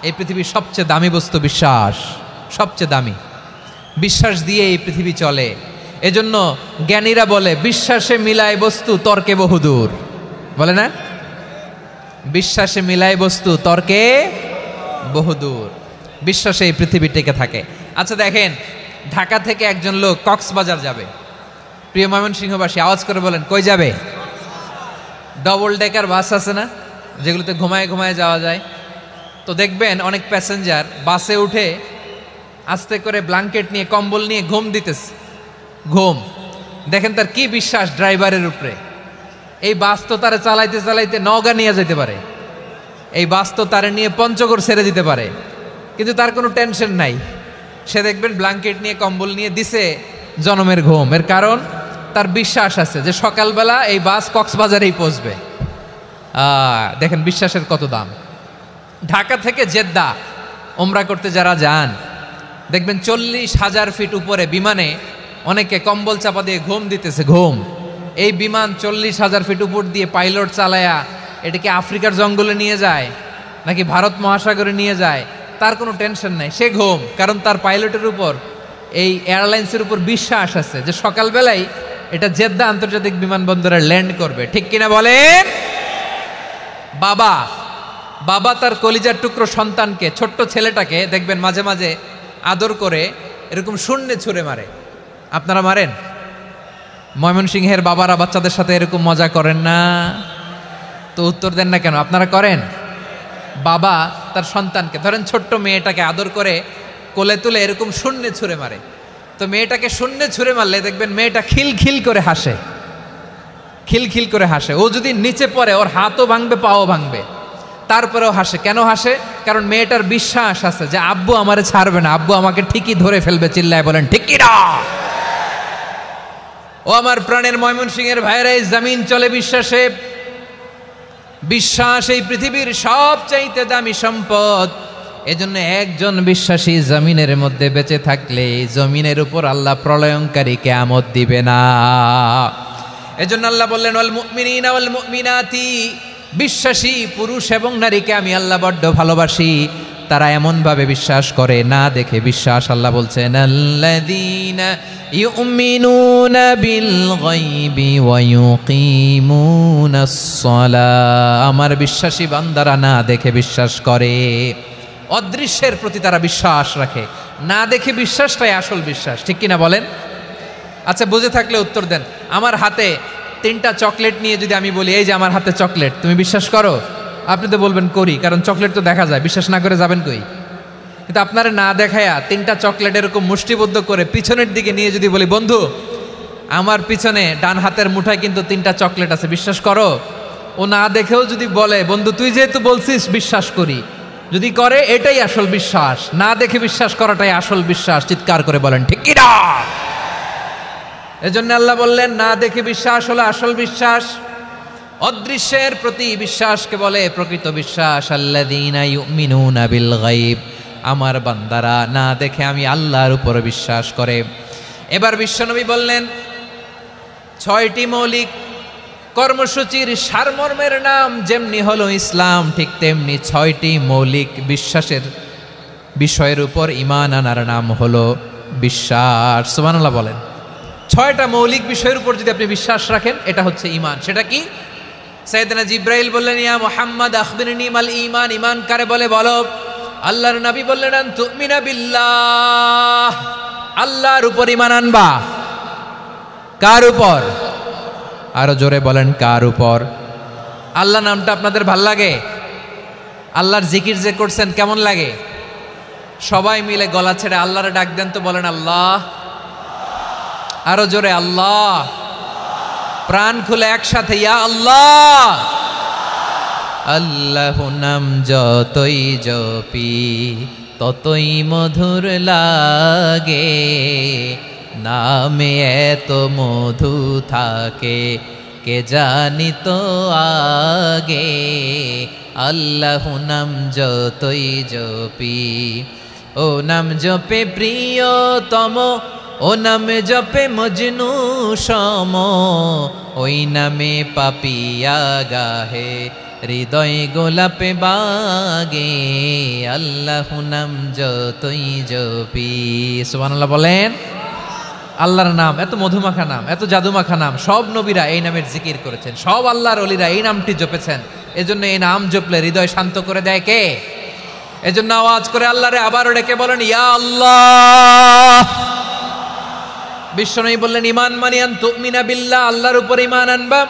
এই পৃথিবীর সবচেয়ে দামি বস্তু বিশ্বাস, সবচেয়ে দামি। বিশ্বাস দিয়ে এই পৃথিবী চলে। এজন্য জ্ঞানীরা বলে বিশ্বাসে মিলায় বস্তু, তর্কে বহুদূর। বলে না? বিশ্বাসে মিলায় বস্তু, তর্কে বহুদূর। বিশ্বাসে এই পৃথিবী টিকে থাকে। আচ্ছা দেখেন, ঢাকা থেকে একজন লোক কক্সবাজার যাবে। প্রিয় ময়মনসিংহবাসী আওয়াজ করে বলেন, কই যাবে? ডবল ডেকার বাস আছে না, যেগুলোতে ঘুমায় ঘুমায় যাওয়া যায়। তো দেখবেন অনেক প্যাসেঞ্জার বাসে উঠে আস্তে করে ব্ল্যাঙ্কেট নিয়ে, কম্বল নিয়ে ঘুম দিতেছে। ঘুম দেখেন তার কি বিশ্বাস ড্রাইভারের উপরে। এই বাস তো তারা চালাইতে চালাইতে নওগাঁ নিয়ে যেতে পারে, এই বাস তো তারা নিয়ে পঞ্চগড় ছেড়ে দিতে পারে, কিন্তু তার কোনো টেনশন নাই। সে দেখবেন ব্ল্যাঙ্কেট নিয়ে, কম্বল নিয়ে দিছে জনমের ঘুম। এর কারণ তার বিশ্বাস আছে যে সকালবেলা এই বাস কক্সবাজারেই পৌঁছবে। দেখেন বিশ্বাসের কত দাম। ঢাকা থেকে জেদ্দা ওমরা করতে যারা যান, দেখবেন 40,000 ফিট উপরে বিমানে অনেকে কম্বল চাপা দিয়ে ঘুম দিতেছে। ঘুম। এই বিমান 40,000 ফিট উপর দিয়ে পাইলট চালায়া এটাকে আফ্রিকার জঙ্গলে নিয়ে যায় নাকি ভারত মহাসাগরে নিয়ে যায়, তার কোনো টেনশন নাই। সে ঘুম, কারণ তার পাইলটের উপর, এই এয়ারলাইন্সের উপর বিশ্বাস আছে যে সকালবেলায় এটা জেদ্দা আন্তর্জাতিক বিমানবন্দরে ল্যান্ড করবে। ঠিক কিনা বলেন? বাবা বাবা তার কলিজার টুকরো সন্তানকে, ছোট্ট ছেলেটাকে দেখবেন মাঝে মাঝে আদর করে এরকম শূন্যে ছুঁড়ে মারে। আপনারা মারেন? ময়মনসিংহের বাবারা বাচ্চাদের সাথে এরকম মজা করেন না? তো উত্তর দেন না কেন? আপনারা করেন? বাবা তার সন্তানকে, ধরেন ছোট্ট মেয়েটাকে আদর করে কোলে তুলে এরকম শূন্যে ছুঁড়ে মারে। তো মেয়েটাকে শূন্যে ছুঁড়ে মারলে দেখবেন মেয়েটা খিলখিল করে হাসে, খিলখিল করে হাসে। ও যদি নিচে পড়ে ওর হাতও ভাঙবে, পাও ভাঙবে, তারপরেও হাসে। কেন হাসে? কারণ মেয়েটার বিশ্বাস আছে যে আব্বু আমারে ছাড়বে না, আব্বু আমাকে ঠিকই ধরে ফেলবে। চিল্লায় বলেন ঠিক কি না? ও আমার প্রাণের ময়মনসিংহের ভাইরা, এই জমিন চলে বিশ্বাসে। বিশ্বাস এই পৃথিবীর সবচাইতে দামি সম্পদ। এজন্য একজন বিশ্বাসী জমিনের মধ্যে বেঁচে থাকলে জমিনের উপর আল্লাহ প্রলয়ঙ্কারী কিয়ামত দিবে না। এজন্য আল্লাহ বললেন, ওয়াল মুমিনিনা ওয়াল মুমিনাতি, বিশ্বাসী পুরুষ এবং নারীকে আমি আল্লাহ বড্ড ভালোবাসি। তারা এমন ভাবে বিশ্বাস করে না দেখে বিশ্বাস। আল্লাহ বলছেন, আল্লাযীনা ইউমিনুনা বিল গায়বি ওয়া ইউকিমুনাস সালাহ, আমার বিশ্বাসী বান্দারা না দেখে বিশ্বাস করে। অদৃশ্যের প্রতি তারা বিশ্বাস রাখে, না দেখে বিশ্বাসটাই আসল বিশ্বাস। ঠিক কিনা বলেন? আচ্ছা, বুঝে থাকলে উত্তর দেন। আমার হাতে 3টা চকলেট নিয়ে যদি আমি বলি, এই যে আমার হাতে চকলেট, তুমি বিশ্বাস করো? আপনি তো বলবেন করি, কারণ চকলেট তো দেখা যায়। বিশ্বাস না করে যাবেন কই? কিন্তু আপনারা না দেখায়া 3টা চকলেট এরকম মুষ্টিবদ্ধ করে পিছনের দিকে নিয়ে যদি বলি, বন্ধু আমার পিছনে ডান হাতের মুঠায় কিন্তু 3টা চকলেট আছে, বিশ্বাস করো? ও না দেখেও যদি বলে, বন্ধু তুই যেহেতু বলছিস বিশ্বাস করি, যদি করে এটাই আসল বিশ্বাস। না দেখে বিশ্বাস করাটাই আসল বিশ্বাস। চিৎকার করে বলেন ঠিক কি না? এজন্য আল্লাহ বললেন, না দেখে বিশ্বাস হলো আসল বিশ্বাস। অদৃশ্যের প্রতি বিশ্বাসকে বলে প্রকৃত বিশ্বাস। আল্লাযীনা ইউমিনুনা বিল গায়ব, আমার বান্দারা না দেখে আমি আল্লাহর উপর বিশ্বাস করে। এবার বিশ্বনবী বললেন, 6টি মৌলিক কর্মসূচির সারমর্মের নাম যেমনি হলো ইসলাম, ঠিক তেমনি 6টি মৌলিক বিশ্বাসের বিষয়ের উপর ঈমান আনার নাম হলো বিশ্বাস। সুবহানাল্লাহ বলেন। 6টা মৌলিক বিষয়ের উপর যদি আপনি বিশ্বাস রাখেন, এটা হচ্ছে ঈমান। সেটা কি? সাইয়েদনা জিব্রাইল বললেন, ইয়া মুহাম্মদ আখবিরনি মাল ঈমান, ঈমান কারে বলে বলো। আল্লাহর নবী বললেন, আন তুমিনা বিল্লাহ, আল্লাহর উপর ঈমান আনবা। কার উপর? আরো জোরে বলেন, কার উপর? আল্লাহ নামটা আপনাদের ভাল লাগে? আল্লাহর জিকির যে করছেন কেমন লাগে? সবাই মিলে গলা ছেড়ে আল্লাহরে ডাক দেন তো, বলেন আল্লাহ। আরো জোরে আল্লাহ। প্রাণ খুলে একসাথে ইয়া আল্লাহ। আল্লাহু নাম যতই জপি ততই মধুর লাগে, নামে এত মধু থাকে কে জানি তো আগে। আল্লাহু নাম যতই জপি, ও নাম জপে প্রিয়তম, ও নামে জপে মজনু সম, ওই নামে পাপিয়া গাহে হৃদয় গোলাপে বাগে। আল্লাহু নাম যতই জপি, সুবহানাল্লাহ বলেন। আল্লাহর নাম এত মধুমাখা নাম, এত জাদুমাখা নাম, সব নবীরা এই নামের জিকির করেছেন, সব আল্লাহর ওলিরা এই নামটি জপেছেন। এজন্য এই নাম জপলে হৃদয় শান্ত করে দেয় কে? এজন্য আওয়াজ করে আল্লাহরে আবারও ডেকে বলেন ইয়া আল্লাহ। বিশ্বনবী বললেন ঈমান মানে আন তুমিনা বিল্লাহ, আল্লাহর উপর ঈমান আনবা,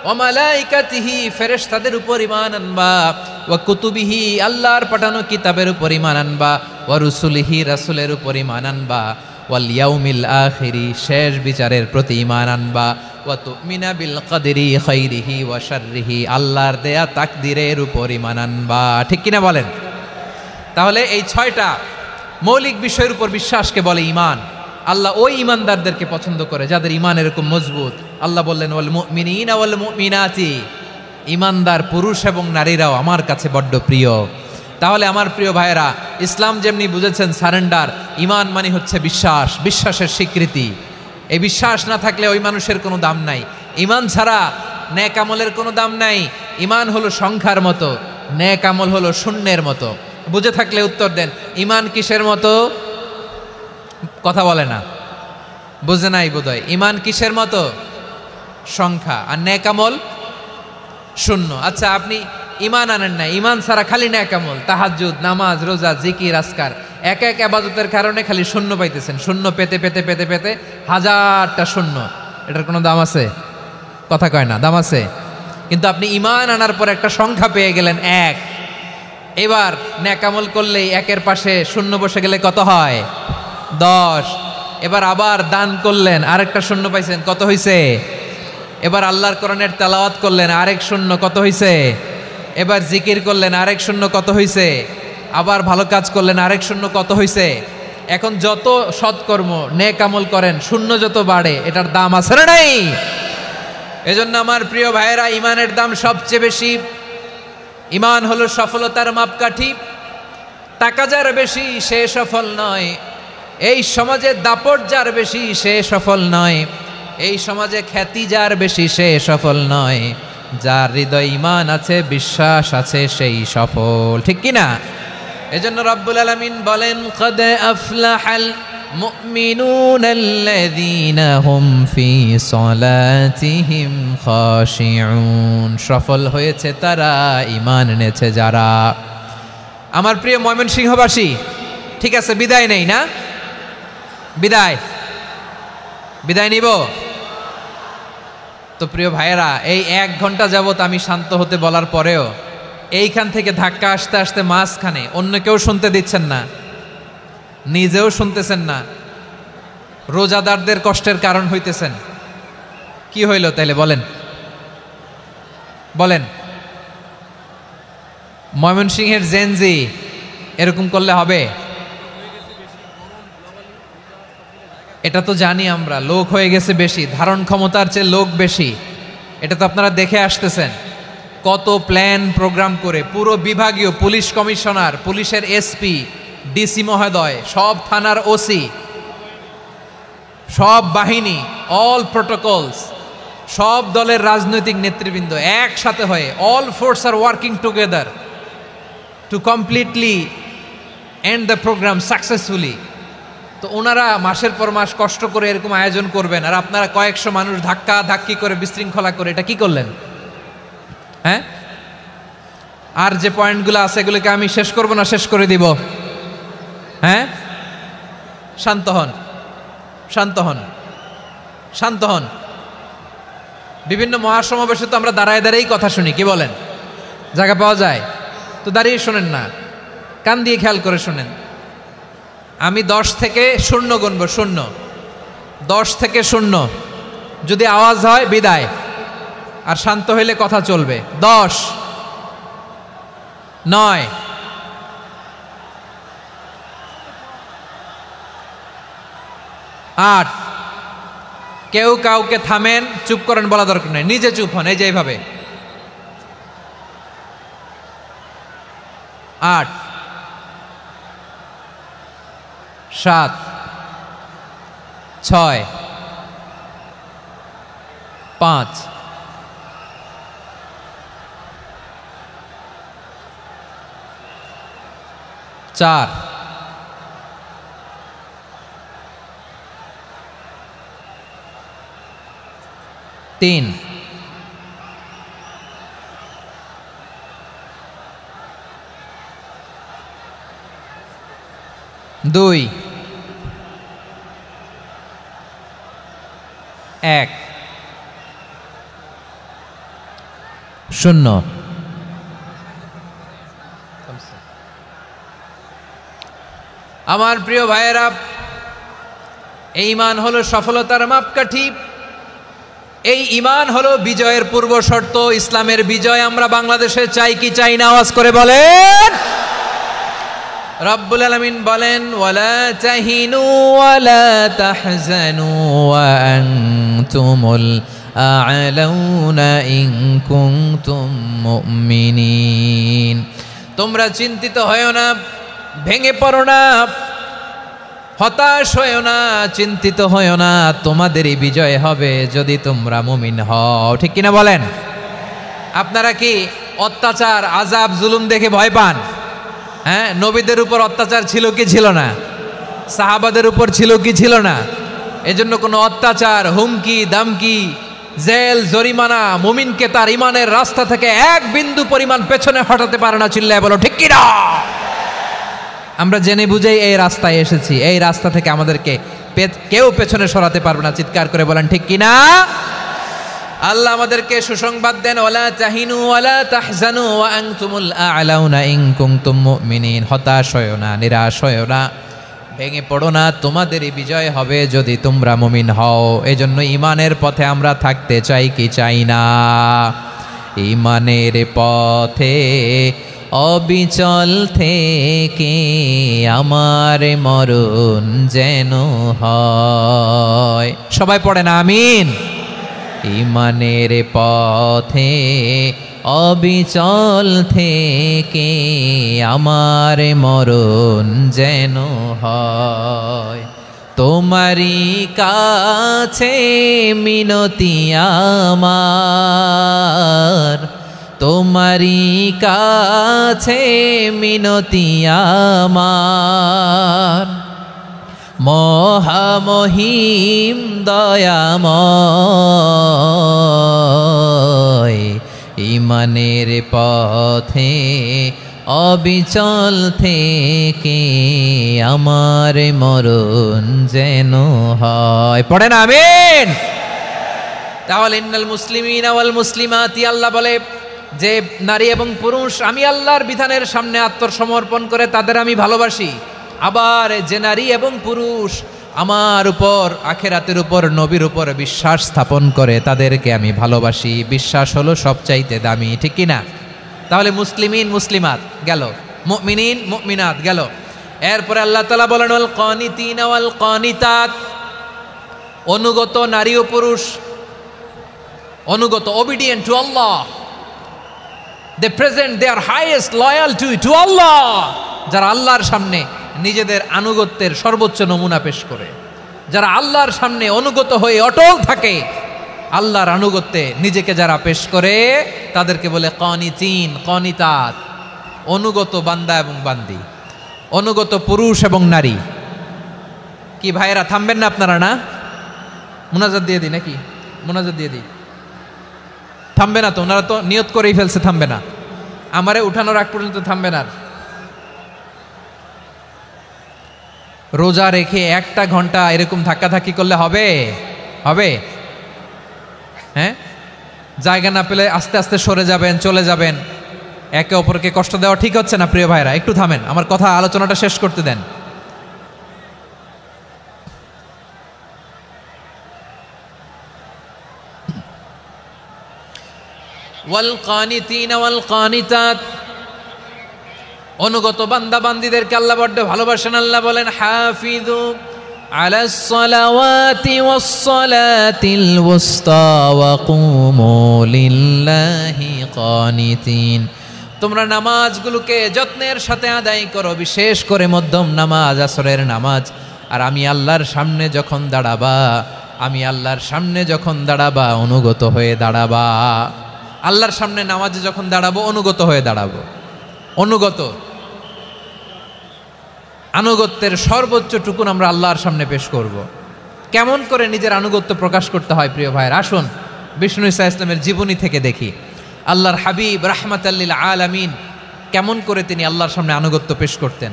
ওয়া মালাইকাতিহি ফেরেশতাদের উপর ঈমান আনবা, ওয়া কুতুবিহি আল্লাহর পাঠানো কিতাবের উপর ঈমান আনবা, ওয়া রুসুলিহি রাসূলের উপর ঈমান আনবা, ওয়াল ইয়াউমিল আখিরি শেষ বিচারের প্রতি ঈমান আনবা, ওয়া তুমিনা বিল কদরি খাইরিহি ওয়া শাররিহি আল্লাহর দেয়া তাকদীরের উপর ঈমান আনবা। ঠিক কিনা বলেন? তাহলে এই 6টা মৌলিক বিষয়ের উপর বিশ্বাসকে বলে ঈমান। আল্লাহ ওই ঈমানদারদেরকে পছন্দ করে যাদের ঈমান এরকম মজবুত। আল্লাহ বললেন ওয়াল মুমিনিনা ওয়াল মুমিনাতি, ঈমানদার পুরুষ এবং নারীরাও আমার কাছে বড্ড প্রিয়। তাহলে আমার প্রিয় ভাইয়েরা, ইসলাম যেমনি বুঝেছেন সারেন্ডার, ঈমান মানে হচ্ছে বিশ্বাস, বিশ্বাসের স্বীকৃতি। এই বিশ্বাস না থাকলে ওই মানুষের কোনো দাম নাই। ঈমান ছাড়া নেক আমলের কোনো দাম নাই। ঈমান হলো সংখ্যার মতো, নেক আমল হলো শূন্যের মতো। বুঝে থাকলে উত্তর দেন, ঈমান কিসের মতো? কথা বলে না, বুঝে নাই বোধহয়। ঈমান কিসের মতো? সংখ্যা। আর নেক আমল শূন্য। আচ্ছা, আপনি ঈমান আনেন না, ঈমান ছাড়া খালি নেক আমল, তাহাজ্জুদ, নামাজ, রোজা, জিকির, আজকার, এক এক ইবাদতের কারণে খালি শূন্য পাইতেছেন। শূন্য পেতে পেতে পেতে পেতে হাজারটা শূন্য। এটার কোনো দাম আছে? কথা কয় না, দাম আছে। কিন্তু আপনি ঈমান আনার পর একটা সংখ্যা পেয়ে গেলেন, এক। এবার নেক আমল করলেই একের পাশে শূন্য বসে গেলে কত হয়? 10। এবার আবার দান করলেন, আরেকটা শূন্য পাইছেন, কত হইছে? এবার আল্লাহর কোরআনের তেলাওয়াত করলেন, আরেক শূন্য, কত হইছে? এবার জিকির করলেন, আরেক শূন্য, কত হইছে? আবার ভালো কাজ করলেন, আরেক শূন্য, কত হইছে? এখন যত সৎকর্ম নেক আমল করেন, শূন্য যত বাড়ে, এটার দাম আছে না নাই? এজন্য আমার প্রিয় ভাইয়েরা, ঈমানের দাম সবচেয়ে বেশি। ঈমান হলো সফলতার মাপকাঠি। টাকা যার বেশি সে সফল নয়, এই সমাজে দাপট যার বেশি সে সফল নয়, এই সমাজে খ্যাতি যার বেশি সে সফল নয়, যার হৃদয় ঈমান আছে, বিশ্বাস আছে, সেই সফল। ঠিক কিনা? এজন্য রব্বুল আলামিন বলেন কদ আফলাহাল মুমিনুনাল্লাযীনা হুম ফি সলাতিহিম খাশিউন, সফল হয়েছে তারা, ঈমান এনেছে যারা। আমার প্রিয় ময়মনসিংহবাসী, ঠিক আছে, বিদায় নেই না? বিদায় নিব তো। প্রিয় ভাইয়েরা, এই 1 ঘন্টা যাবত আমি শান্ত হতে বলার পরেও এইখান থেকে ধাক্কা আসতে আসতে মাঝখানে অন্য কেউ শুনতে দিচ্ছেন না, নিজেও শুনতেছেন না, রোজাদারদের কষ্টের কারণ হইতেছেন। কি হইল তাইলে বলেন? বলেন, ময়মনসিংহের জেনজি এরকম করলে হবে? এটা তো জানি আমরা, লোক হয়ে গেছে বেশি, ধারণ ক্ষমতার চেয়ে লোক বেশি। এটা তো আপনারা দেখে আসতেছেন, কত প্ল্যান প্রোগ্রাম করে পুরো বিভাগীয় পুলিশ কমিশনার, পুলিশের এসপি, ডিসি মহোদয়, সব থানার ওসি, সব বাহিনী, অল প্রোটোকলস, সব দলের রাজনৈতিক নেতৃবৃন্দ একসাথে হয়ে, all force are working together to completely end the programme successfully. তো ওনারা মাসের পর মাস কষ্ট করে এরকম আয়োজন করবেন, আর আপনারা কয়েকশো মানুষ ধাক্কা ধাক্কি করে বিশৃঙ্খলা করে এটা কি করলেন? হ্যাঁ, আর যে পয়েন্টগুলো আছে এগুলোকে আমি শেষ করব না শেষ করে দিব? হ্যাঁ, শান্ত হন, শান্ত হন, শান্ত হন। বিভিন্ন মহাসমাবেশে তো আমরা দাঁড়ায় দাঁড়িয়েই কথা শুনি, কি বলেন? জায়গা পাওয়া যায় তো দাঁড়িয়ে শোনেন না, কান দিয়ে খেয়াল করে শোনেন। আমি 10 থেকে 0 গুনব, 0, 10 থেকে 0, যদি আওয়াজ হয় বিদায়, আর শান্ত হইলে কথা চলবে। 10, 9, 8, কেউ কাউকে থামেন, চুপ করেন বলা দরকার নেই, নিজে চুপ হন, এই যে এইভাবে। 8, 7, 6, 5, 4, 3, 2, 1, 0। আমার প্রিয় ভাইয়েরা, এই ঈমান হলো সফলতার মাপকাঠি, এই ঈমান হলো বিজয়ের পূর্ব শর্ত। ইসলামের বিজয় আমরা বাংলাদেশে চাই কি চাই না? আওয়াজ করে বলেন। রব্বুল আলামিন বলেন, ওয়ালা তাহিনু ওয়ালা তাহজানু ওয়া আনতুমুল আ'লাউনা ইন কুনতুম মুমিনিন। তোমরা চিন্তিত হয়ো না, ভেঙে পড়ো না, হতাশ হয়ো না, চিন্তিত হয়ো না, তোমাদেরই বিজয় হবে যদি তোমরা মুমিন হও। ঠিক কিনা বলেন? আপনারা কি অত্যাচার, আযাব, জুলুম দেখে ভয় পান? হ্যাঁ, নবীদের উপর অত্যাচার ছিল কি ছিল না? সাহাবাদের উপর ছিল কি ছিল না? এজন্য কোনো অত্যাচার, হুমকি, দামকি, জেল, জরিমানা মুমিনকে তার ইমানের রাস্তা থেকে এক বিন্দু পরিমাণ পেছনে হটাতে পারে না। চিল্লায় বলো ঠিক কিনা? আমরা জেনে বুঝেই এই রাস্তায় এসেছি, এই রাস্তা থেকে আমাদেরকে কেউ পেছনে সরাতে পারবে না। চিৎকার করে বলেন ঠিক কিনা? আল্লাহ আমাদেরকে সুসংবাদ দেন, ওয়ালা তাহিনু ওয়ালা তাহজানু ওয়া আনতুমুল আ'লাউনা ইন কুনতুম মুমিনিন। হতাশ হয়ো না, নিরাশ হয়ো না, ভেঙে পড়ো না, তোমাদেরই বিজয় হবে যদি তোমরা মুমিন হও। এজন্য ঈমানের পথে আমরা থাকতে চাই কি চাই না? ঈমানের পথে অবিচল থেকে আমার মরণ যেন হয়। সবাই পড়েন আমিন। ঈমানের পথে অবিচল থেকে আমার মরণ যেন হয়। তোমারই কাছে মিনতি আমার, তোমারই কাছে মিনতি আমার, মহামহিম দয়াময়। ঈমানের পথে অবিচল থেকে আমার মরণ যেন হয়। পড়েন আমিন। তাহলে ইন্নাল মুসলিমিনা ওয়াল মুসলিমাতি, আল্লাহ বলে যে নারী এবং পুরুষ আমি আল্লাহর বিধানের সামনে আত্মসমর্পণ করে তাদের আমি ভালোবাসি। আবার যে নারী এবং পুরুষ আমার উপর, আখিরাতের উপর, নবীর উপর বিশ্বাস স্থাপন করে তাদেরকে আমি ভালোবাসি। বিশ্বাস হলো সবচাইতে দামি। ঠিক কিনা? তাহলে মুসলিমিন মুসলিমাত গেল, মুমিনিন মুমিনাত গেল। এরপরে আল্লাহ তাআলা বলেন ওয়াল কানিতিনা ওয়াল কানিতাত, অনুগত নারী ও পুরুষ, অনুগত, obedient to Allah, they present their highest loyalty to Allah, যারা আল্লাহর সামনে নিজেদের আনুগত্যের সর্বোচ্চ নমুনা পেশ করে, যারা আল্লাহর সামনে অনুগত হয়ে অটল থাকে, আল্লাহর আনুগত্যে নিজেকে যারা পেশ করে তাদেরকে বলে কানিতিন কানিতাত, অনুগত বান্দা এবং বান্দি, অনুগত পুরুষ এবং নারী। কি ভাইয়েরা থামবেন না আপনারা? না, মুনাজাত দিয়ে দিই নাকি? মুনাজাত দিয়ে দিই। থামবে না তো? ওনারা তো নিয়ত করেই ফেলছে থামবে না। আমারে উঠানোর আগ পর্যন্ত থামবে না। রোজা রেখে 1টা ঘন্টা এরকম ধাক্কাধাক্কি করলে হবে? হবে? হ্যাঁ, জায়গা না পেলে আস্তে আস্তে সরে যাবেন, চলে যাবেন। একে অপরকে কষ্ট দেওয়া ঠিক হচ্ছে না প্রিয় ভাইরা। একটু থামেন, আমার কথা আলোচনাটা শেষ করতে দেন। ওয়াল কানিতিনা ওয়াল কানিতাত, অনুগত বান্দা বান্দীদেরকে আল্লাহ বড্ড ভালোবাসেন। আল্লাহ বলেন হাফিযু আলাস সালাওয়াতি ওয়াস সালাতিল ওয়ুস্তা ওয়া কুমু লিল্লাহি কানিতিন, তোমরা নামাজগুলোকে যত্নের সাথে আদায় করো, বিশেষ করে মধ্যম নামাজ, আসরের নামাজ। আর আমি আল্লাহর সামনে যখন দাঁড়াবা, আমি আল্লাহর সামনে যখন দাঁড়াবা অনুগত হয়ে দাঁড়াবা। আল্লাহর সামনে নামাজে যখন দাঁড়াবো অনুগত হয়ে দাঁড়াবো। অনুগত, আনুগত্যের সর্বোচ্চ টুকুন আমরা আল্লাহর সামনে পেশ করব। কেমন করে নিজের আনুগত্য প্রকাশ করতে হয় প্রিয় ভাইয়ের, আসুন বিষ্ণু ঈসা ইসলামের জীবনী থেকে দেখি। আল্লাহর হাবিব রাহমাতাল লিল আলামিন কেমন করে তিনি আল্লাহর সামনে আনুগত্য পেশ করতেন।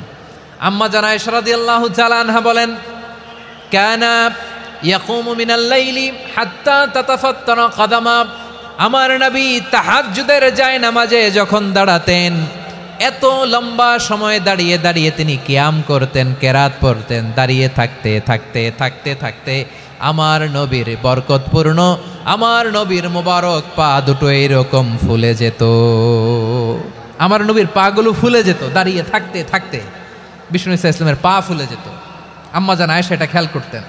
আম্মা জান আয়েশা রাদিয়াল্লাহু তাআলা আনহা বলেন, কানা ইয়াকুমু মিনাল লাইলি হাত্তা তাতাফাত্তারা কদামা, আমার নবী তাহাজ্জুদের জায়নামাজে যখন দাঁড়াতেন এত লম্বা সময় দাঁড়িয়ে দাঁড়িয়ে তিনি কিয়াম করতেন, কেরাত পড়তেন। দাঁড়িয়ে থাকতে থাকতে থাকতে থাকতে আমার নবীর বরকতপূর্ণ, আমার নবীর মোবারক পা দুটো এইরকম ফুলে যেত। আমার নবীর পাগুলো ফুলে যেত দাঁড়িয়ে থাকতে থাকতে, বিষ্ণু ঈসা ইসলামের পা ফুলে যেত। আম্মা জান আয়েশা এটা খেয়াল করতেন।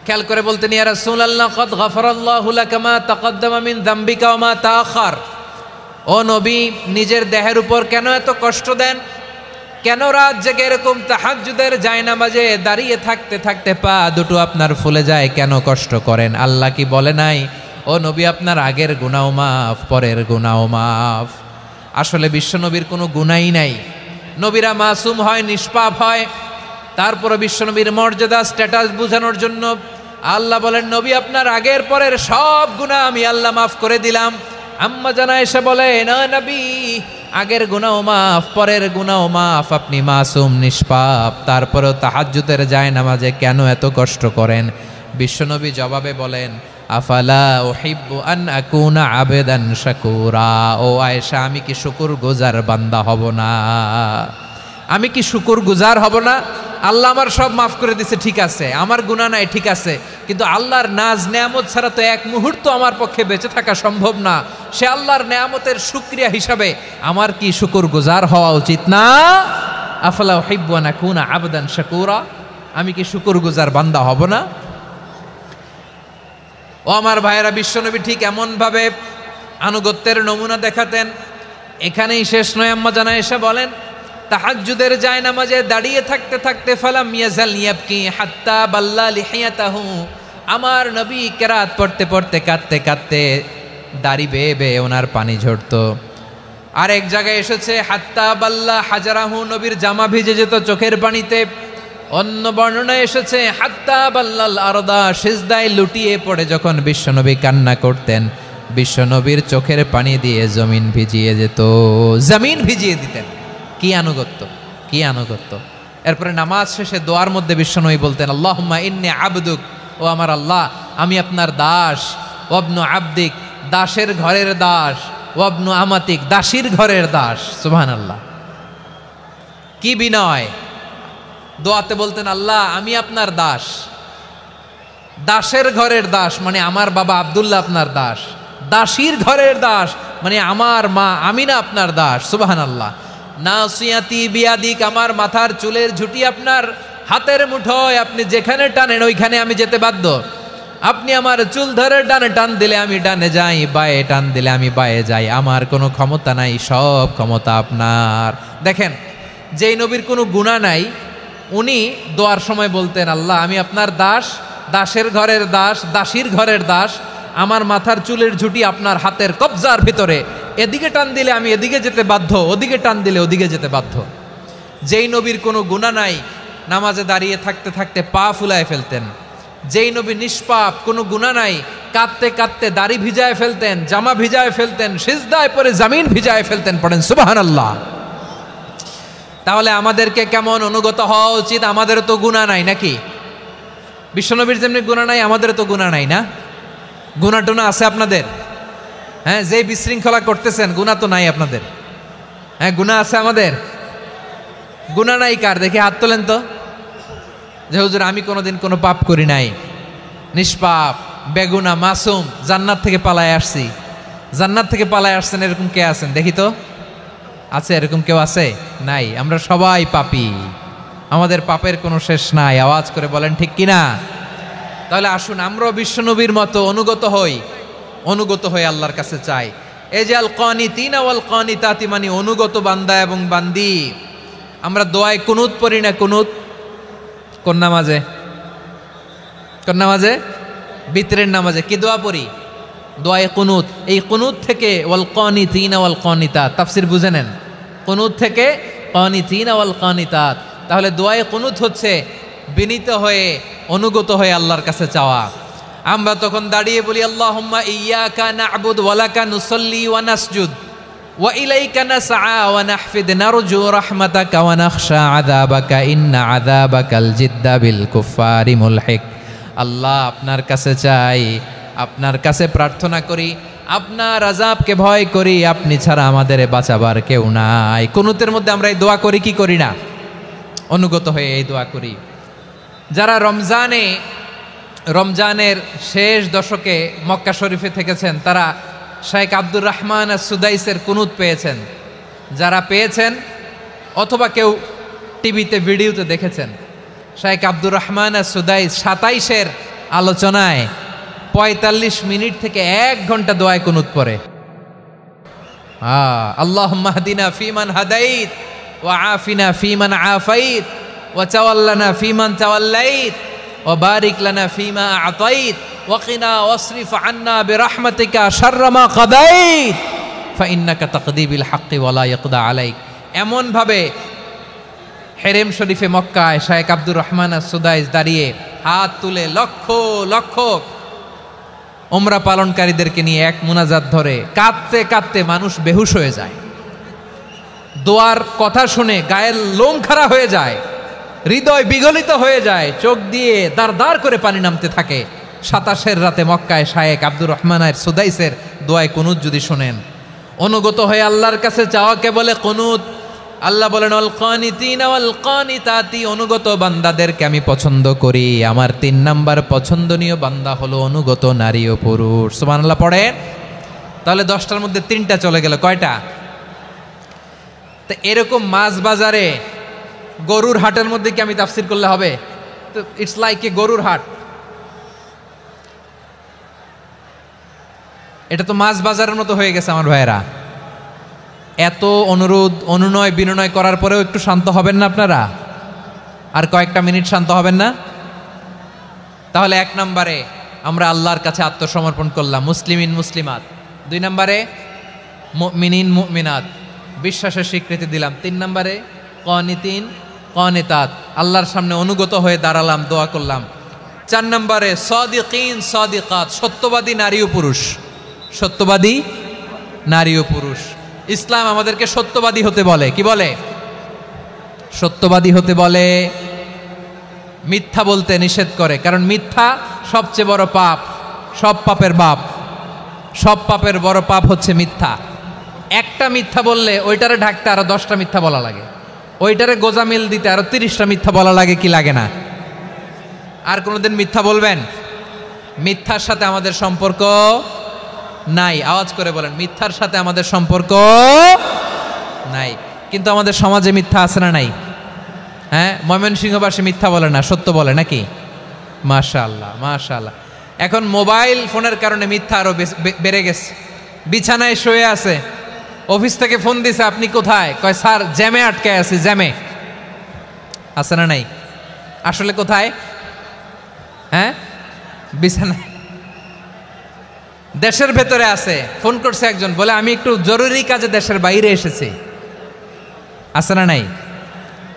খেয়াল করে বলতেন, ইয়া রাসূলুল্লাহ কদ গফারাল্লাহু লাকা মা তাকদ্দামা মিন যামবিকা ওয়া মা তাআখার, ও নবী নিজের দেহের উপর কেন এত কষ্ট দেন? কেন রাত জেগে এরকম তাহাজ্জুদের জায়নামাজে দাঁড়িয়ে থাকতে থাকতে পা দুটো আপনার ফুলে যায়, কেন কষ্ট করেন? আল্লাহ কি বলে নাই, ও নবী আপনার আগের গুনাহ মাফ, পরের গুনাহ মাফ? আসলে বিশ্বনবীর কোনো গুনাহই নাই। নবীরা মাসুম হয়, নিষ্পাপ হয়। তারপরে বিশ্বনবীর মর্যাদা স্ট্যাটাস বোঝানোর জন্য আল্লাহ বলেন, নবী আপনার আগের পরের সব গুনাহ আমি আল্লাহ মাফ করে দিলাম। আম্মা জান আয়েশা বলে, না নবী, আগের গুনাহ মাফ, পরের গুনাহ মাফ, আপনি মাসুম নিষ্পাপ, তারপরেও তাহাজ্জুদের জায়নামাজে কেন এত কষ্ট করেন? বিশ্বনবী জবাবে বলেন, আফালা উহিব্বু আন আকুনা আবেদান শাকুরা, ও আয়েশা আমি কি শুকরগুজার বান্দা হব না? আমি কি শুকরগুজার হব না? আল্লাহ আমার সব মাফ করে দিছে, ঠিক আছে, আমার গুনাহ নাই, ঠিক আছে, কিন্তু আল্লাহর নাজ নেয়ামত ছাড়া তো এক মুহূর্ত আমার পক্ষে বেঁচে থাকা সম্ভব না। সে আল্লাহর নেয়ামতের শুকরিয়া হিসাবে আমার কি শুকরগুজার হওয়া উচিত না? আফালা উহিব্বু আন আকুনা আবদান শাকুরা, আমি কি শুকরগুজার বান্দা হব না? ও আমার ভাইয়েরা, বিশ্বনবী ঠিক এমনভাবে আনুগত্যের নমুনা দেখাতেন। এখানেই শেষ নয়। আম্মা জান আয়েশা বলেন, তাহাজ্জুদের জায়নামাজে দাঁড়িয়ে থাকতে থাকতে ফালাম ইয়াজাল ইয়াবকি হাত্তা বাল্লা লিহিয়াতাহু, আমার নবী কেরাত পড়তে পড়তে কাঁদতে কাঁদতে দাড়ি বেয়ে বেয়ে ওনার পানি ঝরতো। আর এক জায়গায় এসেছে হাত্তা বাল্লা হাজারাহু, নবীর জামা ভিজে যেত চোখের পানিতে। অন্য বর্ণনায় এসেছে হাত্তা বাল্লাল আরদা, সিজদায় লুটিয়ে পড়ে যখন বিশ্বনবী কান্না করতেন, বিশ্বনবীর চোখের পানি দিয়ে জমিন ভিজিয়ে যেত, জমিন ভিজিয়ে দিতেন। কি আনুগত্য, কি আনুগত্য! এরপরে নামাজ শেষে দোয়ার মধ্যে বিশ্বনবী বলতেন, আল্লাহুম্মা ইন্নী আবদুক, ও আমার আল্লাহ আমি আপনার দাস, ওয়াবনু আবদিক, দাসের ঘরের দাস, ওয়াবনু আমাতিক, দাসীর ঘরের দাস। সুবহানাল্লাহ, কি বিনয়! দোয়াতে বলতেন, আল্লাহ আমি আপনার দাস, দাসের ঘরের দাস মানে আমার বাবা আব্দুল্লাহ আপনার দাস, দাসীর ঘরের দাস মানে আমার মা আমিনা আপনার দাস। সুবহানাল্লাহ। নাসিয়াতি বিয়াদিক, আমার মাথার চুলের ঝুঁটি আপনার হাতের মুঠোয়, আপনি যেখানে টানেন ওইখানে আমি যেতে বাধ্য। আপনি আমার চুল ধরে ডানে টান দিলে আমি ডানে যাই, বায়ে টান দিলে আমি বায়ে যাই, আমার কোনো ক্ষমতা নাই, সব ক্ষমতা আপনার। দেখেন, যেই নবীর কোনো গুনাহ নাই উনি দোয়ার সময় বলতেন, আল্লাহ আমি আপনার দাস, দাসের ঘরের দাস, দাসীর ঘরের দাস, আমার মাথার চুলের ঝুঁটি আপনার হাতের কবজার ভিতরে, এদিকে টান দিলে আমি এদিকে যেতে বাধ্য, ওদিকে টান দিলে ওদিকে যেতে বাধ্য। যেই নবীর কোনো গুনাহ নাই নামাজে দাঁড়িয়ে থাকতে থাকতে পা ফুলায় ফেলতেন। যেই নবী নিষ্পাপ, কোনো গুনাহ নাই, কাঁদতে কাঁদতে দাড়ি ভিজায় ফেলতেন, জামা ভিজায় ফেলতেন, সিজদায় পরে জমিন ভিজায় ফেলতেন। পড়েন সুবহানাল্লাহ। তাহলে আমাদেরকে কেমন অনুগত হওয়া উচিত? আমাদেরও তো গুনাহ নাই নাকি? বিশ্বনবীর যেমনি গুনাহ নাই আমাদেরও তো গুনাহ নাই না? গুনাহ টুনা আছে আপনাদের? হ্যাঁ, যে বিশৃঙ্খলা করতেছেন গুনাহ তো নাই আপনাদের? হ্যাঁ, গুনাহ আছে আমাদের? গুনাহ নাই কার? দেখি হাত তোলেন তো, যে হুজুর আমি কোনোদিন কোনো পাপ করি নাই, নিষ্পাপ, বেগুনা, মাসুম, জান্নাত থেকে পালায় আসছি। জান্নাত থেকে পালায় আসছেন এরকম কে আছেন দেখি তো? আছে এরকম কেউ আছে? নাই। আমরা সবাই পাপী, আমাদের পাপের কোনো শেষ নাই। আওয়াজ করে বলেন ঠিক কিনা? তাহলে আসুন আমরাও বিশ্বনবীর মতো অনুগত হয়ে আল্লাহর কাছে চাই। এই যে আল কানিতিনা ওয়াল কানিতাতি, মানে অনুগত বান্দা এবং বান্দি। আমরা দোয়ায় কুনুত পড়ি না? কুনুত কোন নামাজে? বিতরের নামাজে কি দোয়া পড়ি? দোয়ায়ে কুনুত। এই কুনুত থেকে ওয়াল কানিতিনা ওয়াল কানিতাত, তাফসীর বুঝে নেন। কুনুত থেকে কানিতিনা ওয়াল কানিতাত। তাহলে দোয়ায়ে কুনুত হচ্ছে বিনীত হয়ে অনুগত হয়ে আল্লাহর কাছে চাওয়া। আমরা তখন দাঁড়িয়ে বলি আল্লাহুম্মা ইয়্যাকা না'বুদু ওয়া লাকা নুসাল্লি ওয়া নাসজুদ ওয়া ইলাইকা নাসআ ওয়া নাহফিদ নারজু রাহমাতাকা ওয়া নাখশা আযাবাকা ইন্না আযাবাকাল জিদ্দা বিল কুফফারি মুলহিক। আল্লাহ, আপনার কাছে চাই, আপনার কাছে প্রার্থনা করি, আপনার আযাবকে ভয় করি, আপনি ছাড়া আমাদের বাঁচাবার কেউ নাই। কুনুতের মধ্যে আমরা এই দোয়া করি কি করি না? অনুগত হয়ে এই দোয়া করি। যারা রমজানের শেষ দশকে মক্কা শরীফে থেকেছেন তারা শাইখ আব্দুর রহমান আস-সুদাইসের কুনুত পেয়েছেন। যারা পেয়েছেন অথবা কেউ টিভিতে ভিডিওতে দেখেছেন, শাইখ আব্দুর রহমান আস-সুদাইস 27-এর আলোচনায় 45 মিনিট থেকে 1 ঘন্টা দোয়ায় কুনুত পড়ে। আল্লাহুম্মা হদিনা ফিমান হাদাইত ওয়া আফিনা ফিমান আফাইত ওয়া তাওয়াল্লানা ফিমান তাওয়াল্লাইত ওয়া বারিক লানা ফিমা আ'তাইত ওয়া কিনা ওয়াসরিফ আন্না বিরহমাতিকা শাররা মা কাদাইত ফা ইন্নাকা তাকদি বিল হাক্কি ওয়া লা ইয়াকদা আলাইক। এমন ভাবে হেরেম শরীফে মক্কায় শাইখ আব্দুর রহমান আস-সুদাইস দাঁড়িয়ে হাত তুলে লক্ষ লক্ষ উমরা পালনকারীদেরকে নিয়ে এক মুনাজাত ধরে কাঁদতে কাঁদতে মানুষ বেহুশ হয়ে যায়। দোয়ার কথা শুনে গায়ের লোম খাড়া হয়ে যায়, হৃদয় বিগলিত হয়ে যায়, চোখ দিয়ে দাঁড় দাঁড় করে পানি নামতে থাকে। 27-এর রাতে মক্কায় শাইখ আব্দুর রহমান আস-সুদাইসের দোয়ায় কুনুত যদি শোনেন, অনুগত হয়ে আল্লাহর কাছে চাওয়াকে বলে কুনুত। আল্লাহ বলেন আল কানিতিনা ওয়াল কানিতাতি, অনুগত বান্দাদেরকে আমি পছন্দ করি। আমার 3 নাম্বার পছন্দনীয় বান্দা হলো অনুগত নারী ও পুরুষ। সুবহানাল্লাহ পড়েন। তাহলে 10টার মধ্যে 3টা চলে গেল, কয়টা? তো এরকম মাছ বাজারে গরুর হাটের মধ্যে কি আমি তাফসীর করলে হবে? তো ইটস লাইক এ গরুর হাট। এটা তো মাছ বাজারের মতো হয়ে গেছে আমার ভাইয়েরা। এত অনুরোধ অনুনয় বিনয় করার পরেও একটু শান্ত হবেন না আপনারা? আর কয়েকটা মিনিট শান্ত হবেন না? তাহলে 1 নম্বরে আমরা আল্লাহর কাছে আত্মসমর্পণ করলাম, মুসলিমিন মুসলিমাত। 2 নম্বরে মুমিনিন মুমিনাত, বিশ্বাসের স্বীকৃতি দিলাম। 3 নম্বরে কানিতিন কানিতাত, আল্লাহর সামনে অনুগত হয়ে দাঁড়ালাম, দোয়া করলাম। 4 নম্বরে সাদিকিন সাদিকাত, সত্যবাদী নারী ও পুরুষ। সত্যবাদী নারী ও পুরুষ। ইসলাম আমাদেরকে সত্যবাদী হতে বলে। কি বলে? সত্যবাদী হতে বলে, মিথ্যা বলতে নিষেধ করে। কারণ মিথ্যা সবচেয়ে বড় পাপ, সব পাপের বাপ। সব পাপের বড় পাপ হচ্ছে মিথ্যা। একটা মিথ্যা বললে ওইটারে ঢাকতে আরো 10টা মিথ্যা বলা লাগে, ওইটারে গোজামিল দিতে আরো 30টা মিথ্যা বলা লাগে, কি লাগে না? আর কোনোদিন মিথ্যা বলবেন? মিথ্যার সাথে আমাদের সম্পর্ক নাই। আওয়াজ করে বলেন, মিথ্যার সাথে আমাদের সম্পর্ক নাই। কিন্তু আমাদের সমাজে মিথ্যা আছে না নাই? হ্যাঁ, ময়মনসিংহবাসী মিথ্যা বলে না, সত্য বলে নাকি? মাশাআল্লাহ মাশাআল্লাহ। এখন মোবাইল ফোনের কারণে মিথ্যা আরো বেড়ে গেছে। বিছানায় শুয়ে আছে, অফিস থেকে ফোন দিছে, আপনি কোথায়? কয় স্যার জ্যামে আটকে আছি। জ্যামে আছে না নাই? আসলে কোথায়? হ্যাঁ, বিছানায়। দেশের ভেতরে আছে। ফোন করছে একজন, বলে আমি একটু জরুরি কাজে দেশের বাইরে এসেছি। আছে না নাই?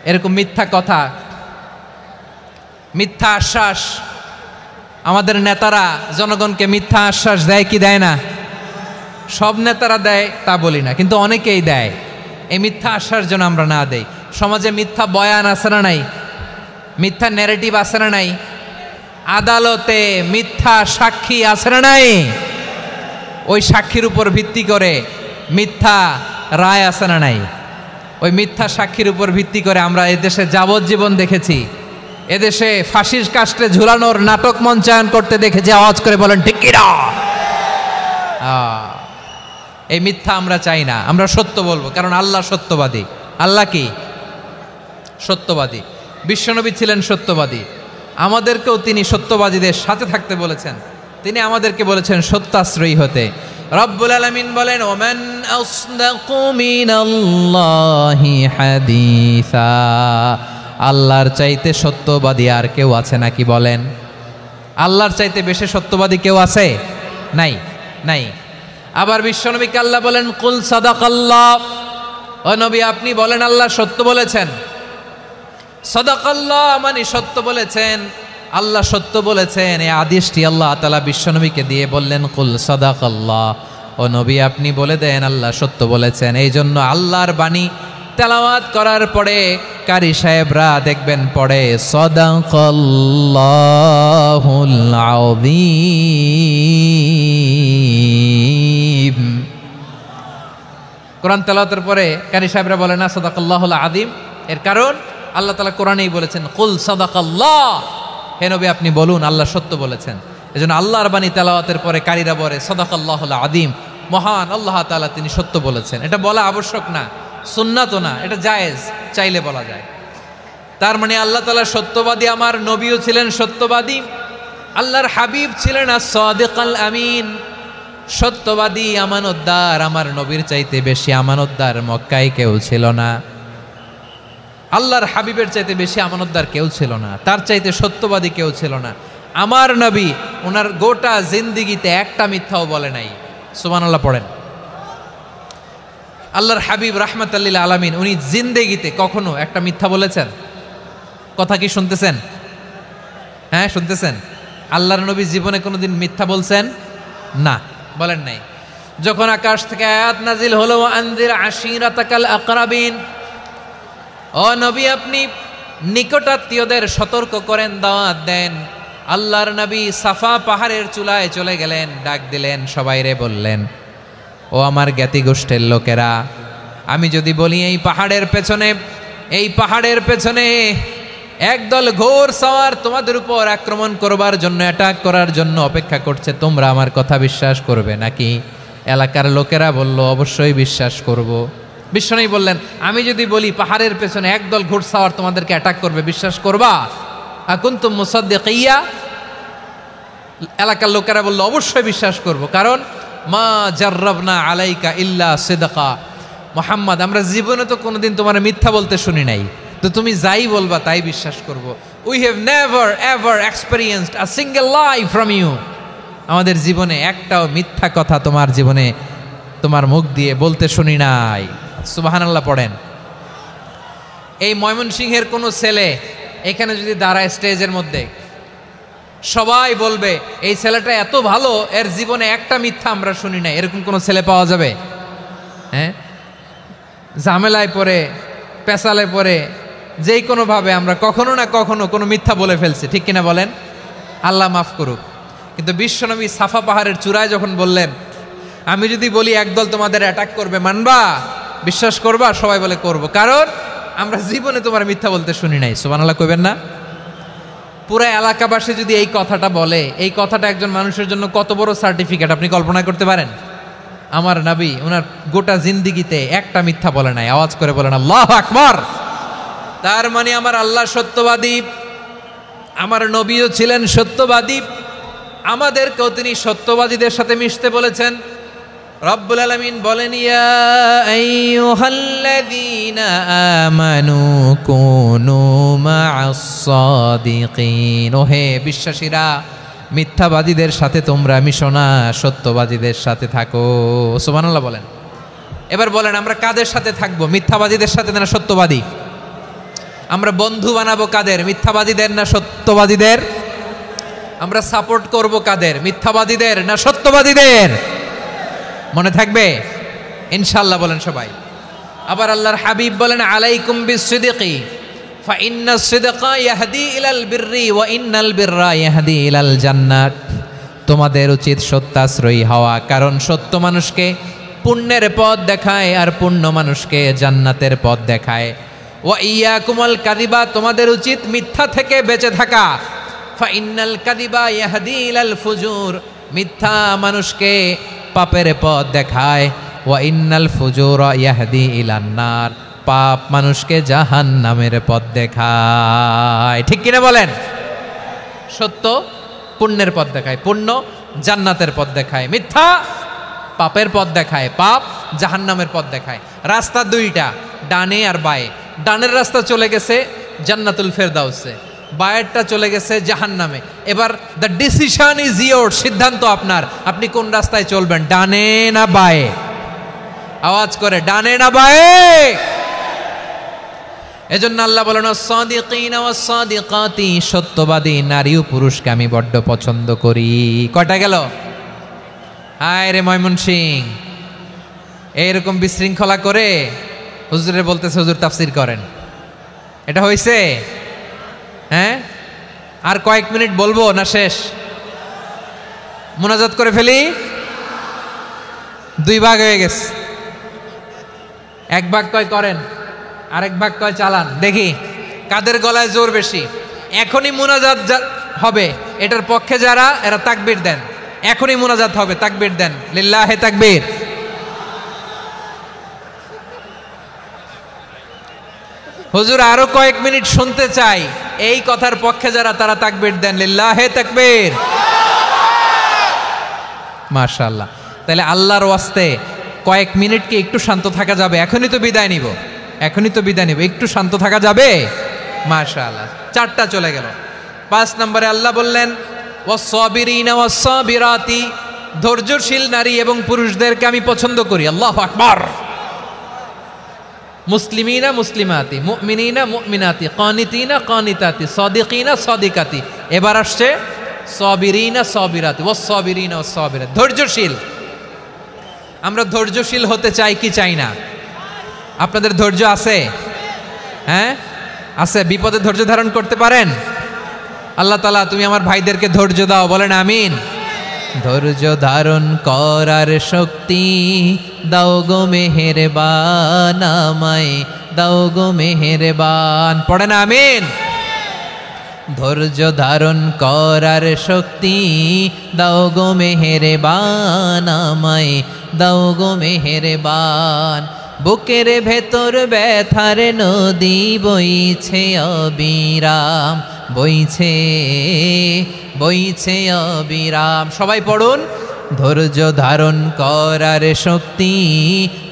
এরকম মিথ্যা কথা, মিথ্যা আশ্বাস। আমাদের নেতারা জনগণকে মিথ্যা আশ্বাস দেয় কি দেয় না? সব নেতারা দেয় তা বলি না, কিন্তু অনেকেই দেয়। এই মিথ্যা আশ্বাস যেন আমরা না দেই। সমাজে মিথ্যা বয়ান আছে না নাই? মিথ্যা ন্যারেটিভ আছে না নাই? আদালতে মিথ্যা সাক্ষী আছে না নাই? ওই সাক্ষীর উপর ভিত্তি করে মিথ্যা রায় আছে না নাই? ওই মিথ্যা সাক্ষীর উপর ভিত্তি করে আমরা এদেশে যাবজ্জীবন দেখেছি, এদেশে ফাঁসির কাস্টে ঝুলানোর নাটক মঞ্চায়ন করতে দেখেছি। আওয়াজ করে বলেন ঠিক কি না? এই মিথ্যা আমরা চাই না, আমরা সত্য বলবো, কারণ আল্লাহ সত্যবাদী। আল্লাহ কি? সত্যবাদী। বিশ্বনবী ছিলেন সত্যবাদী, আমাদেরকেও তিনি সত্যবাদীদের সাথে থাকতে বলেছেন। তিনি আমাদেরকে বলেছেন সত্যাশ্রয়ী হতে। রব্বুল আলামিন বলেন, ওমান আসদাকু মিনাল্লাহি হাদিসা, আল্লাহর চাইতে সত্যবাদী আর কেউ আছে নাকি বলেন? আল্লাহর চাইতে বেশি সত্যবাদী কেউ আছে? নাই, নাই। আবার বিশ্বনবীকে আল্লাহ বলেন, কুল সাদাকাল্লাহ, ও নবী আপনি বলেন আল্লাহ সত্য বলেছেন। সাদাকাল্লাহ মানে সত্য বলেছেন, আল্লাহ সত্য বলেছেন। এই আদেশটি আল্লাহ তাআলা বিশ্বনবীকে দিয়ে বললেন, কুল সাদাকাল্লাহ, ও নবী আপনি বলে দেন আল্লাহ সত্য বলেছেন। এই জন্য আল্লাহর বাণী তেলাওয়াত করার পরে কারি সাহেবরা দেখবেন পড়ে সাদাকাল্লাহুল আযীম। কোরআন তেলাওয়াতের পরে কারি সাহেবরা বলে না সাদাকাল্লাহুল আযীম, এর কারণ আল্লাহ তাআলা কোরআনেই বলেছেন কুল সাদাকাল্লাহ, হে নবী আপনি বলুন আল্লাহ সত্য বলেছেন। এজন্য আল্লাহর বাণী তেলাওয়াতের পরে কারীরা বলে সাদাকাল্লাহুল আযীম, মহান আল্লাহ তাআলা তিনি সত্য বলেছেন। এটা বলা আবশ্যক না, সুন্নাতও না, এটা জায়েজ, চাইলে বলা যায়। তার মানে আল্লাহ তাআলা সত্যবাদী, আমার নবীও ছিলেন সত্যবাদী, আল্লাহর হাবিব ছিলেন as-সাদিকাল আমিন, সত্যবাদী আমানতদার। আমার নবীর চাইতে বেশি আমানতদার মক্কায় কেউ ছিল না, আল্লাহর হাবিবের চাইতে বেশি আমানতদার কেউ ছিল না, তার চাইতে সত্যবাদী কেউ ছিল না। আমার নবী ওনার গোটা জিন্দিগিতে একটা মিথ্যাও বলে নাই। সুবহানাল্লাহ পড়েন। আল্লাহর হাবিব রাহমাতাল লিল আলামিন উনি জিন্দেগিতে কখনো একটা মিথ্যা বলেছেন? কথা কি শুনতেছেন? হ্যাঁ শুনতেছেন? আল্লাহর নবী জীবনে কোনোদিন মিথ্যা বলছেন? না, বলেন নাই। যখন আকাশ থেকে আয়াত নাজিল হলো আনজির আশিরাতাকাল আকরাবিন, ও নবী আপনি নিকটাত্মীয়দের সতর্ক করেন, দাওয়াত দেন। আল্লাহর নবী সাফা পাহাড়ের চূড়ায় চলে গেলেন, ডাক দিলেন, সবাইরে বললেন, ও আমার জ্ঞাতি গোষ্ঠীর লোকেরা, আমি যদি বলি এই পাহাড়ের পেছনে একদল ঘোর সওয়ার তোমাদের উপর আক্রমণ করবার জন্য, অ্যাটাক করার জন্য অপেক্ষা করছে, তোমরা আমার কথা বিশ্বাস করবে নাকি? এলাকার লোকেরা বলল, অবশ্যই বিশ্বাস করব। বিশ্বনবী বললেন, আমি যদি বলি পাহাড়ের পেছনে একদল ঘোড়সাওয়ার তোমাদেরকে অ্যাটাক করবে, বিশ্বাস করবা? আকুনতুম মুসাদ্দিকিয়া? এলাকার লোকেরা বলল, অবশ্যই বিশ্বাস করব, কারণ মা জাররাবনা আলাইকা ইল্লা সিদকা, মুহাম্মদ আমরা জীবনে তো কোনোদিন তোমার মিথ্যা বলতে শুনি নাই, তো তুমি যাই বলবা তাই বিশ্বাস করব। We have never ever experienced a single lie from you, আমাদের জীবনে একটাও মিথ্যা কথা তোমার জীবনে তোমার মুখ দিয়ে বলতে শুনি নাই। সুবহানাল্লাহ পড়েন। এই ময়মনসিংহের কোনো ছেলে এখানে যদি দাঁড়ায় স্টেজের মধ্যে, সবাই বলবে এই ছেলেটা এত ভালো, এর জীবনে একটা মিথ্যা আমরা শুনি নাই, এরকম কোনো ছেলে পাওয়া যাবে? হ্যাঁ, ঝামেলায় পড়ে, পেশালে পড়ে, যেই কোনোভাবে আমরা কখনো না কখনো কোনো মিথ্যা বলে ফেলছি, ঠিক কিনা বলেন? আল্লাহ মাফ করুক। কিন্তু বিশ্বনবী সাফা পাহাড়ের চূড়ায় যখন বললেন, আমি যদি বলি একদল তোমাদের অ্যাটাক করবে, মানবা? বিশ্বাস করবা? সবাই বলে করব, কারণ আমরা জীবনে তোমার মিথ্যা বলতে শুনি নাই। সুবহানাল্লাহ কইবেন না? পুরো এলাকাবাসী যদি এই কথাটা বলে, এই কথাটা একজন মানুষের জন্য কত বড় সার্টিফিকেট আপনি কল্পনা করতে পারেন? আমার নবী ওনার গোটা জিন্দিগিতে একটা মিথ্যা বলে নাই। আওয়াজ করে বলেন আল্লাহু আকবার। তার মানে আমার আল্লাহ সত্যবাদী, আমার নবীও ছিলেন সত্যবাদী, আমাদেরকেও তিনি সত্যবাদীদের সাথে মিশতে বলেছেন। রব্বুল আলামিন বলেন, ইয়া আইয়ুহাল্লাযীনা আমানু কুনু মা'আস সাদিকিন, ওহে বিশ্বাসীরা মিথ্যাবাদীদের সাথে তোমরা মিশো না, সত্যবাদীদের সাথে থাকো। সুবহানাল্লাহ বলেন। এবার বলেন আমরা কাদের সাথে থাকবো? মিথ্যাবাদীদের সাথে না সত্যবাদী? আমরা বন্ধু বানাবো কাদের? মিথ্যাবাদীদের না সত্যবাদীদের? আমরা সাপোর্ট করব কাদের? মিথ্যাবাদীদের না সত্যবাদীদের? মনে থাকবে ইনশাআল্লাহ বলেন সবাই। আবার আল্লাহর হাবিব বলেন, আলাইকুম বিসসিদকি ফা ইন্নাস সিদকা ইয়াহদি ইলাল বিররি ওয়া ইন্নাল বিররা ইয়াহদি ইলাল জান্নাত। তোমাদের উচিত সত্যাশ্রয়ী হওয়া, কারণ সত্য মানুষকে পুণ্যের পথ দেখায় আর পুণ্য মানুষকে জান্নাতের পথ দেখায়। ওয়া ইয়াকুমুল কাযিবা, তোমাদের উচিত মিথ্যা থেকে বেঁচে থাকা। ফা ইন্নাল কাযিবা ইয়াহদি ইলাল ফুজুর, মিথ্যা মানুষকে পাপের পথ দেখায়। ওয়া ইন্নাল ফুজুরা ইয়াহদি ইলান নার, পাপ মানুষকে জাহান্নামের পথ দেখায়। ঠিক কিনা বলেন? সত্য পুণ্যের পথ দেখায়, পুণ্য জান্নাতের পথ দেখায়, মিথ্যা পাপের পথ দেখায়, পাপ জাহান্নামের পথ দেখায়। রাস্তা দুইটা, ডানে আর বায়ে। ডানের রাস্তা চলে গেছে জান্নাতুল ফেরদাউসে, বায়েরটা চলে গেছে জাহান্নামে। এবার দ্য ডিসিশন ইজ ইয়োর, সিদ্ধান্ত আপনার, আপনি কোন রাস্তায় চলবেন, ডানে না বায়ে? আওয়াজ করে, ডানে না বায়ে? এজন্য আল্লাহ বলেন সাদিকিনা ওয়াস সাদিকাতি, সত্যবাদী নারী ও পুরুষকে আমি বড্ড পছন্দ করি। কয়টা গেল? হায় রে ময়মনসিং, এইরকম বিশৃঙ্খলা করে হুজুরে বলতেছে হুজুর তাফসির করেন, এটা হয়েছে? হ্যাঁ, আর কয়েক মিনিট বলবো না শেষ? মুনাজাত করে ফেলি? দুই ভাগ হয়ে গেছে, এক ভাগ কয় করেন, আরেক ভাগ কয় চালান। দেখি কাদের গলায় জোর বেশি। এখনই মুনাজাত হবে, এটার পক্ষে যারা এরা তাকবীর দেন। এখনই মুনাজাত হবে, তাকবীর দেন, লিল্লাহে তাকবীর। হুজুর আরো কয়েক মিনিট শুনতে চাই, এই কথার পক্ষে যারা তারা তাকবীর দেন, লিল্লাহে তাকবীর। মাশাআল্লাহ। তাহলে আল্লাহর ওয়াস্তে কয়েক মিনিট কি একটু শান্ত থাকা যাবে? এখনই তো বিদায় নিব, এখনই তো বিদায় নিব, একটু শান্ত থাকা যাবে? মাশাআল্লাহ। চারটা চলে গেল। 5 নম্বরে আল্লাহ বললেন ওয়াস-সাবিরিনা ওয়াস-সাবিরাতি, ধৈর্যশীল নারী এবং পুরুষদেরকে আমি পছন্দ করি। আল্লাহু আকবার। মুসলিমিনা মুসলিমাতি, মুমিনিনা মুমিনাতি, কানিতিনা কানিতাতি, সাদিকিনা সাদিকাতি। এবার আসছে সাবিরিনা সাবিরাতি, ওয়াস-সাবিরিনা ওয়াস-সাবিরাত, ধৈর্যশীল। আমরা ধৈর্যশীল হতে চাই কি চাই না? আপনাদের ধৈর্য আছে? হ্যাঁ আছে। বিপদে ধৈর্য ধারণ করতে পারেন? আল্লাহ তাআলা তুমি আমার ভাইদেরকে ধৈর্য দাও, বলেন আমিন। ধৈর্য ধারণ করার শক্তি দাও গো মেহেরবান, আমায় দাও গো মেহেরবান, পড়েন আমিন। ধৈর্য ধারণ করার শক্তি দাও গো মেহেরবান, আমায় দাও গো মেহেরবান। বুকের ভেতর ব্যথার নদী বইছে অবিরাম, বইছে বইছে অবিরাম। সবাই পড়ুন, ধৈর্য ধারণ করার শক্তি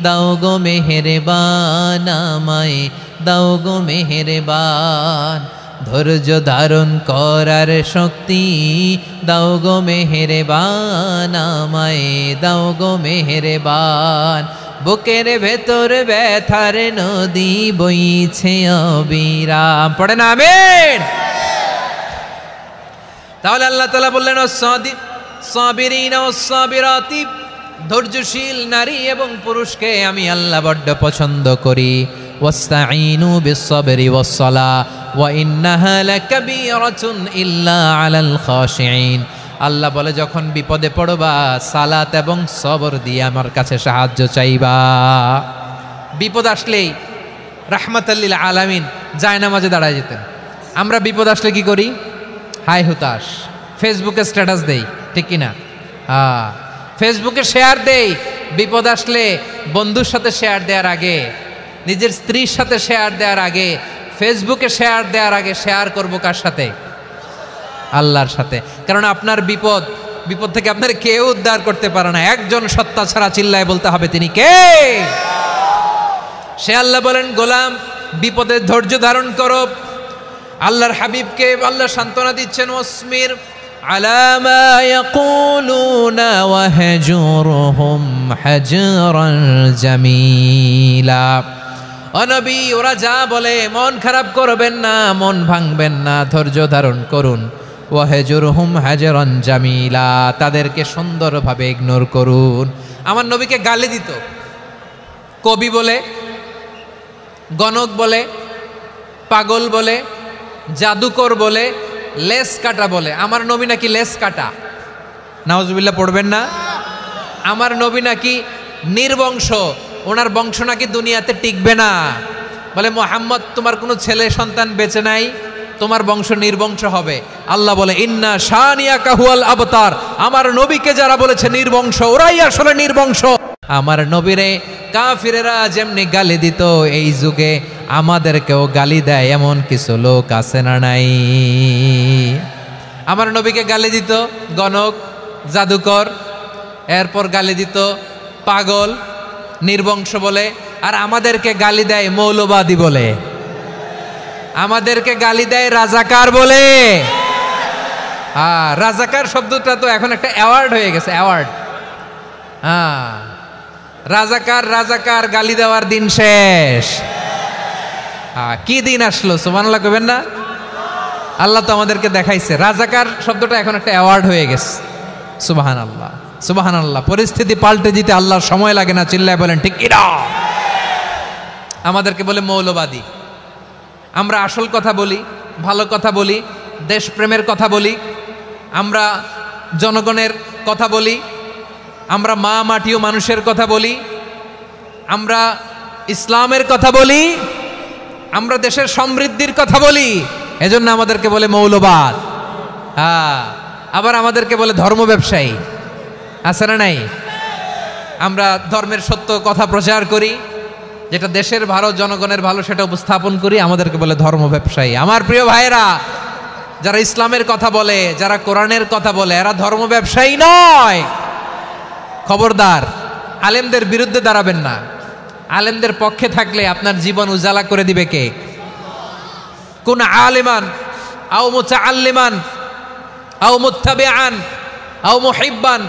দাও গো মেহেরবান, আমায় দাও গো মেহেরবান। ধৈর্য ধারণ করার শক্তি দাও গো মেহেরবান, আমায় দাও গো মেহেরবান। বুকের ভেতর ব্যথার নদী বইছে অবিরাম, পড়েন আমিন। তাহলে আল্লাহ তাআলা বললেন সাবিরিনা ওয়াস-সাবিরাতি, ধৈর্যশীল নারী এবং পুরুষকে আমি আল্লাহ বড্ড পছন্দ করি। ওয়াস্তাঈনু বিস-সাবরি ওয়াস-সালাহ ওয়া ইন্নাহা লাকাবীরাতুন ইল্লা আলাল খাশিঈন। আল্লাহ বলে যখন বিপদে পড়বা সালাত এবং সবর দিয়ে আমার কাছে সাহায্য চাইবা। বিপদ আসলেই রাহমাতাল লিল আলামিন জায়নামাজে দাঁড়ায় যেতেন। আমরা বিপদ আসলে কি করি? হাই হুতাশ, ফেসবুকে স্ট্যাটাস দেই, ঠিক কিনা? হ্যাঁ, ফেসবুকে শেয়ার দেই। বিপদ আসলে বন্ধুর সাথে শেয়ার দেওয়ার আগে, নিজের স্ত্রীর সাথে শেয়ার দেওয়ার আগে, ফেসবুকে শেয়ার দেওয়ার আগে শেয়ার করবো কার সাথে? আল্লাহর সাথে। কারণ আপনার বিপদ থেকে আপনার কেউ উদ্ধার করতে পারে না, একজন সত্তা ছাড়া। চিল্লায় বলতে হবে তিনি কে? সে আল্লাহ বলেন গোলাম বিপদে ধৈর্য ধারণ করো। আল্লাহর হাবিবকে আল্লাহ সান্ত্বনা দিচ্ছেন, ওয়াসমির আলা মা ইয়াকুলুনা ওয়াহজুরহুম হাজরান জামিলা। ও নবী, ওরা যা বলে মন খারাপ করবেন না, মন ভাঙবেন না, ধৈর্য ধারণ করুন। ওয়াহজুরহুম হাজরান জামিলা, তাদেরকে সুন্দরভাবে ইগনোর করুন। আমার নবীকে গালি দিত, কবি বলে, গণক বলে, পাগল বলে, জাদুকর বলে, লেস কাটা বলে। আমার নবী নাকি লেস কাটা, নাউজুবিল্লাহ পড়বেন না। আমার নবী নাকি নির্বংশ, ওনার বংশ নাকি দুনিয়াতে টিকবে না। বলে মুহাম্মদ তোমার কোনো ছেলে সন্তান বেঁচে নাই, তোমার বংশ নির্বংশ হবে। আল্লাহ বলে ইন্না শানিয়াকা হুয়াল আবতার, আমার নবীকে যারা বলেছে নির্বংশ ওরাই আসলে নির্বংশ। আমার নবীরে কাফিরেরা যেমনি গালি দিত, এই যুগে আমাদেরকেও গালি দেয় এমন কিছু লোক আছে না নাই? আমার নবীকে গালি দিত গণক, জাদুকর, এরপর গালি দিত পাগল, নির্বংশ বলে, আর আমাদেরকে গালি দেয় মৌলবাদী বলে, আমাদেরকে গালি দেয় রাজাকার বলে। রাজাকার শব্দটা তো এখন একটা অ্যাওয়ার্ড হয়ে গেছে, অ্যাওয়ার্ড। রাজাকার রাজাকার গালি দেওয়ার দিন শেষ। কি দিন আসলো, সুবহানাল্লাহ কইবেন না? আল্লাহ তো আমাদেরকে দেখাইছে, রাজাকার শব্দটা এখন একটা অ্যাওয়ার্ড হয়ে গেছে। সুবহানাল্লাহ, সুবহানাল্লাহ। পরিস্থিতি পাল্টে দিতে আল্লাহর সময় লাগে না, চিল্লায় বলেন ঠিক কি না? আমাদেরকে বলে মৌলবাদী। আমরা আসল কথা বলি, ভালো কথা বলি, দেশপ্রেমের কথা বলি, আমরা জনগণের কথা বলি, আমরা মা মাটি ও মানুষের কথা বলি, আমরা ইসলামের কথা বলি, আমরা দেশের সমৃদ্ধির কথা বলি, এজন্য আমাদেরকে বলে মৌলবাদ। আবার আমাদেরকে বলে ধর্ম ব্যবসায়ী, আছে না নাই? আমরা ধর্মের সত্য কথা প্রচার করি, যেটা দেশের ভালো, জনগণের ভালো, সেটা উপস্থাপন করি, আমাদেরকে বলে ধর্ম ব্যবসায়ী। আমার প্রিয় ভাইরা, যারা ইসলামের কথা বলে, যারা কোরআনের কথা বলে, এরা ধর্ম ব্যবসায়ী নয়। খবরদার, আলেমদের বিরুদ্ধে দাঁড়াবেন না। আলেমদের পক্ষে থাকলে আপনার জীবন উজালা করে দিবে কে? কোন আলিমান আও মুতাআল্লিমান আও মুত্তাবিআন আও মুহিব্বান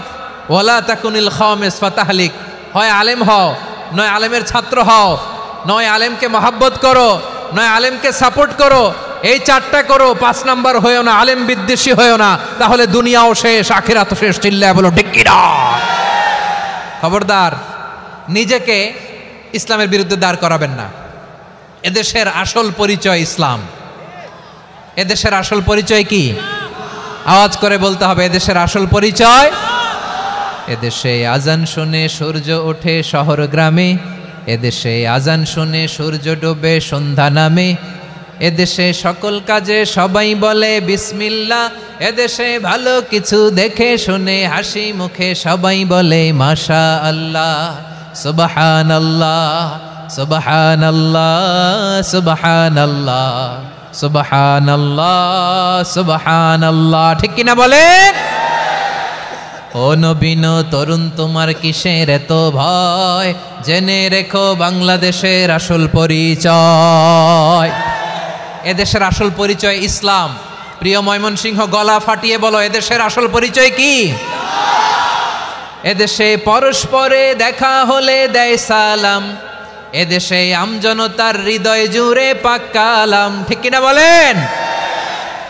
ওয়ালা তাকুনিল খামিস ফাতাহলিক। হয় আলেম হও, নয় আলেমের ছাত্র হও, নয় আলেমকে মহাব্বত করো, নয় আলেমকে সাপোর্ট করো। এই চারটা করো, 5 নাম্বার হয়েও না, আলেম বিদ্বেষী হয়েও না, তাহলে দুনিয়াও শেষ, আখিরাতও শেষ। চিল্লায় বলো ঠিক কি না? খবরদার, নিজেকে ইসলামের বিরুদ্ধে দাঁড় করাবেন না। এদেশের আসল পরিচয় ইসলাম। এদেশের আসল পরিচয় কি? আওয়াজ করে বলতে হবে, এদেশের আসল পরিচয়। এদেশে আজান শুনে সূর্য ওঠে শহর গ্রামে, এদেশে আজান শুনে সূর্য ডোবে সন্ধ্যা নামে, এদেশে সকল কাজে সবাই বলে বিসমিল্লাহ, এদেশে ভালো কিছু দেখে শুনে হাসি মুখে সবাই বলে মাশা আল্লাহ, সুবহানাল্লাহ, সুবহানাল্লাহ, সুবহানাল্লাহ, সুবহানাল্লাহ, সুবহানাল্লাহ। ঠিক কিনা বলেন? ও নবীন তরুণ, তোমার কিসের এত ভয়? জেনে রেখো বাংলাদেশের আসল পরিচয়। এদেশের আসল পরিচয় ইসলাম। প্রিয় ময়মনসিংহ, গলা ফাটিয়ে বলো, এদেশের আসল পরিচয় কি? এদেশে পরস্পরে দেখা হলে দেয় সালাম, এদেশে আমজনতার হৃদয় জুড়ে পাক কালাম। ঠিক কিনা বলেন?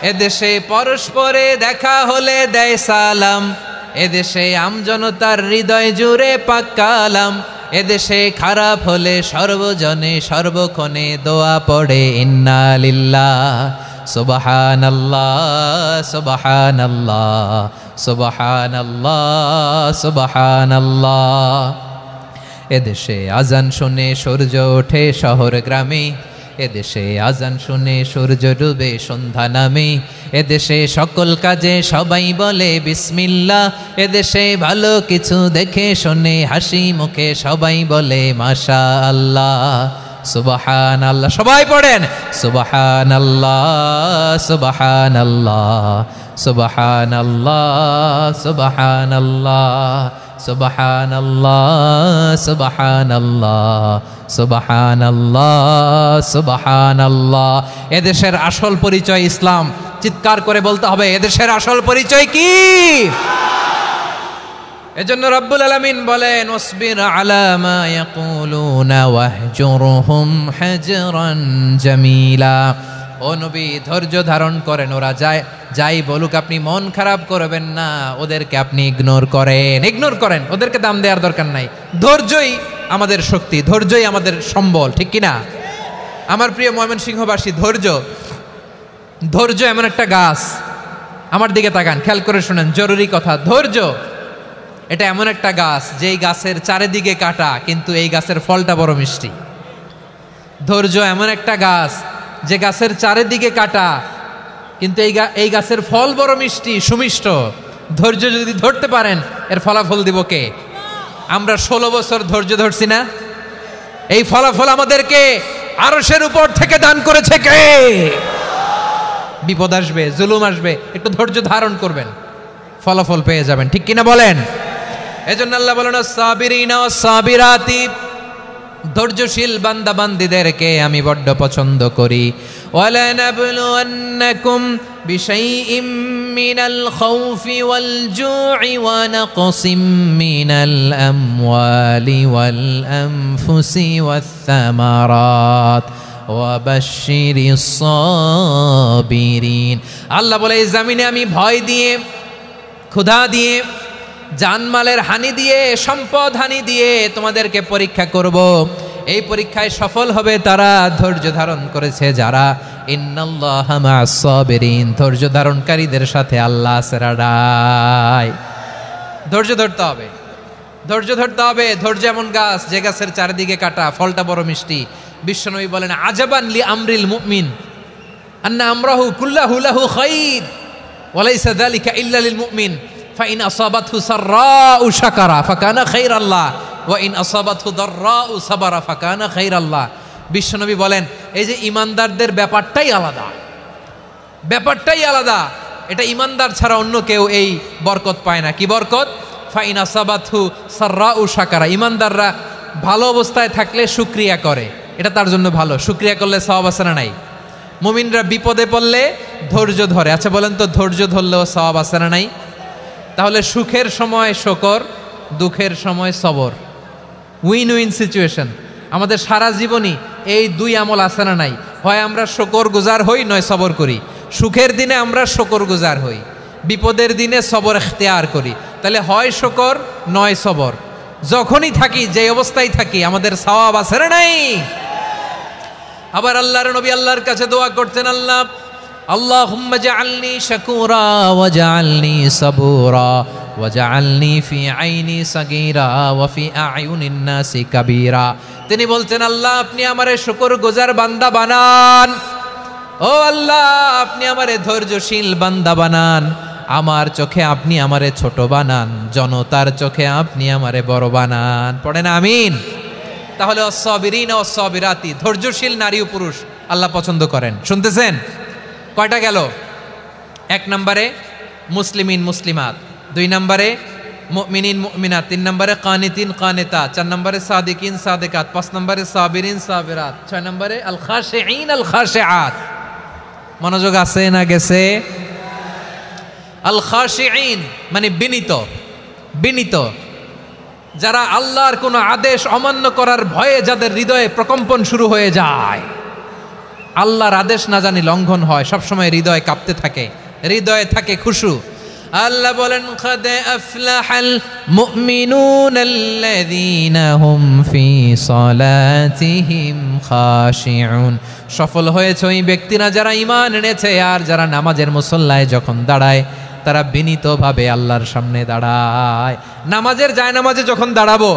এদেশে পরস্পরে দেখা হলে দেয় সালাম, এদেশে আমজনতার হৃদয় জুড়ে পাক কালাম, এদেশে খারাপ হলে সর্বজনে সর্বক্ষণে দোয়া পড়ে ইন্না লিল্লাহ, সুবহানাল্লাহ, সুবহানাল্লাহ, সুবহানাল্লাহ, সুবহানাল্লাহ। এদেশে আজান শুনে সূর্য ওঠে শহর গ্রামে, এদেশে আজান শুনে সূর্য ডুবে সন্ধ্যা নামে, এদেশে সকল কাজে সবাই বলে বিসমিল্লাহ, এদেশে ভালো কিছু দেখে শুনে হাসি মুখে সবাই বলে মাশা আল্লাহ, সুবহানাল্লাহ। সবাই পড়েন সুবহানাল্লাহ, সুবহানাল্লাহ, সুবহানাল্লাহ, সুবহানাল্লাহ, সুবহানাল্লাহ, সুবহানাল্লাহ, সুবহানাল্লাহ, সুবহানাল্লাহ। এদেশের আসল পরিচয় ইসলাম। চিৎকার করে বলতে হবে, এদেশের আসল পরিচয় কি? এজন্য রব্বুল আলামিন বলেন, ওয়াসবির আলা মা ইয়াকুলুনা ওয়াহজুরহুম হাজরান জামিলা। ও নবী, ধৈর্য ধারণ করেন, ওরা যাই বলুক আপনি মন খারাপ করবেন না, ওদেরকে আপনি ইগনোর করেন, ওদেরকে দাম দেওয়ার দরকার নাই। ধৈর্যই আমাদের শক্তি, ধৈর্যই আমাদের সম্বল। ঠিক কিনা? আমার প্রিয় ময়মনসিংহবাসী, ধৈর্য এমন একটা গাছ। আমার দিকে তাকান, খেয়াল করে শোনেন, জরুরি কথা। ধৈর্য এটা এমন একটা গাছ, যেই গাছের চারিদিকে কাটা, কিন্তু এই গাছের ফলটা বড় মিষ্টি। ধৈর্য এমন একটা গাছ, যে গাছের চারিদিকে কাটা, কিন্তু এই গাছের ফল বড় মিষ্টি, সুমিষ্ট। ধৈর্য যদি ধরতে পারেন, এর ফলাফল দিব কে? আমরা 16 বছর ধৈর্য ধরছি না? এই ফলাফল আমাদেরকে আরশের উপর থেকে দান করেছে কে? বিপদ আসবে, জুলুম আসবে, একটু ধৈর্য ধারণ করবেন, ফলাফল পেয়ে যাবেন, ঠিক কিনা বলেন? এজন্য আল্লাহ বলেন সাবিরিনা ওয়াস সাবিরাতি, ধৈর্যশীল বান্দা বান্দীদেরকে আমি বড্ড পছন্দ করি। ওয়ালা নাবলুওয়ান্নাকুম বিশাইইম মিনাল খাউফি ওয়াল জু'i ওয়া নাকসিম মিনাল আমওয়ালি ওয়াল আনফুসি ওয়াস সামারাত ওয়া বাশশিরিস সাবিরিন। আল্লাহ বলে এই জমিনে আমি ভয় দিয়ে, ক্ষুধা দিয়ে, জানমালের হানি দিয়ে, সম্পদ হানি দিয়ে তোমাদেরকে পরীক্ষা করব। এই পরীক্ষায় সফল হবে তারা ধৈর্য ধারণ করেছে যারা। ইন্নাল্লাহা মা'আস সাবিরিন, ধৈর্য ধারণকারীদের সাথে আল্লাহ আছে রাডাই। ধৈর্য ধরতে হবে, ধৈর্য ধরতে হবে। ধৈর্য এমন গাছ যে গাছের চারিদিকে কাটা, ফলটা বড় মিষ্টি। বিশ্বনবী বলেন আজাবান লি আমরিল মুমিন আন্না আমরাহু কুল্লাহু লাহু খাইর ওয়া লাইসা যালিকা ইল্লা লিল মুমিন ফাইন আসাবাতহু সাররাউ শাকারা ফাকানা খাইরাল্লাহ ওয়া ইন আসাবাতহু দাররাউ সাবারা ফাকানা খাইরাল্লাহ। বিশ্বনবী বলেন এই যে ইমানদারদের ব্যাপারটাই আলাদা, ব্যাপারটাই আলাদা। এটা ইমানদার ছাড়া অন্য কেউ এই বরকত পায় না। কি বরকত? ফাইন আসাবাতহু সাররাউ শাকারা, ইমানদাররা ভালো অবস্থায় থাকলে শুকরিয়া করে, এটা তার জন্য ভালো। শুকরিয়া করলে সওয়াব আছে না নাই? মুমিনরা বিপদে পড়লে ধৈর্য ধরে। আচ্ছা বলেন তো, ধৈর্য ধরলেও সওয়াব আছে না নাই? তাহলে সুখের সময় শুকর, দুঃখের সময় সবর, উইন উইন সিচুয়েশন। আমাদের সারা জীবনই এই দুই আমল আছে না নাই? হয় আমরা শুকর গুজার হই, নয় সবর করি। সুখের দিনে আমরা শুকর গুজার হই, বিপদের দিনে সবর ইখতিয়ার করি। তাহলে হয় শুকর নয় সবর। যখনই থাকি, যে অবস্থায় থাকি, আমাদের সওয়াব আছে না নাই? আবার আল্লাহর নবী আল্লাহর কাছে দোয়া করতেন, আল্লাহ আল্লাহুম্মা জাআলনি শাকুরা ওয়া জাআলনি সাবুরা ওয়া জাআলনি ফি আইনি সাগীরা ওয়া ফি আ'য়ুনিন নাসি কাবীরা। তিনি বলতেন আল্লাহ আপনি আমারে শুকরগুজার বান্দা বানান, ও আল্লাহ আপনি আমারে ধৈর্যশীল বান্দা বানান, আমার চোখে আপনি আমারে ছোট বানান, জনতার চোখে আপনি আমারে বড় বানান। পড়েন আমিন। তাহলে অস-সাবিরিনা ওয়াস-সাবিরাতি, ধৈর্যশীল নারী ও পুরুষ আল্লাহ পছন্দ করেন। শুনতেছেন? কয়টা গেল? 1 নম্বরে মুসলিমিন মুসলিমাত, 2 নম্বরে মুমিনিন মুমিনাত, 3 নম্বরে কানিতিন কানিতাত, 4 নম্বরে সাদিকিন সাদিকাত, 5 নম্বরে সাবিরিন সাবিরাত, 6 নম্বরে আল খাশিঈন আল খাশিআত। মনোযোগ আছে না গেছে? আল খাশিঈন মানে বিনীত, বিনীত, যারা আল্লাহর কোনো আদেশ অমান্য করার ভয়ে যাদের হৃদয়ে প্রকম্পন শুরু হয়ে যায়, আল্লাহর আদেশ না জানি লঙ্ঘন হয়, সবসময় হৃদয় কাঁপতে থাকে, হৃদয়ে থাকে খুশু। আল্লাহ বলেন কাদ আফলাহাল মুমিনুনাল্লাযীনা হুম ফি সালাতিহিম খাশিউন, সফল হয়েছে ওই ব্যক্তিরা যারা ঈমান এনেছে আর যারা নামাজের মুসল্লায় যখন দাঁড়ায় তারা বিনীতভাবে আল্লাহর সামনে দাঁড়ায়। নামাজের জায়নামাজে যখন দাঁড়াবো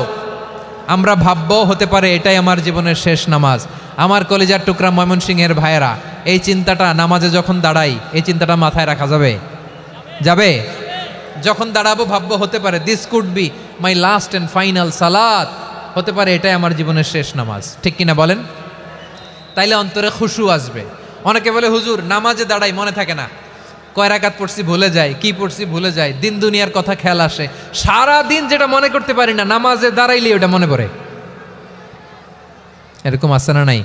আমরা ভাববো হতে পারে এটাই আমার জীবনের শেষ নামাজ। আমার কলিজার টুকরা ময়মনসিংহের ভাইয়েরা, এই চিন্তাটা নামাজে যখন দাঁড়াই, এই চিন্তাটা মাথায় রাখা যাবে? যাবে? যখন দাঁড়াবো ভাববো হতে পারে this could be my last and final সালাত, হতে পারে এটাই আমার জীবনের শেষ নামাজ, ঠিক কিনা বলেন? তাইলে অন্তরে খুশু আসবে। অনেকে বলে হুজুর নামাজে দাঁড়াই মনে থাকে না, কয় রাকাত পড়ছি ভুলে যায়, কি পড়ছি ভুলে যায়, দিন দুনিয়ার কথা খেয়াল আসে, সারা দিন যেটা মনে করতে পারি না নামাজে দাঁড়াইলে ওটা মনে পড়ে। এরকম আছে না নাই?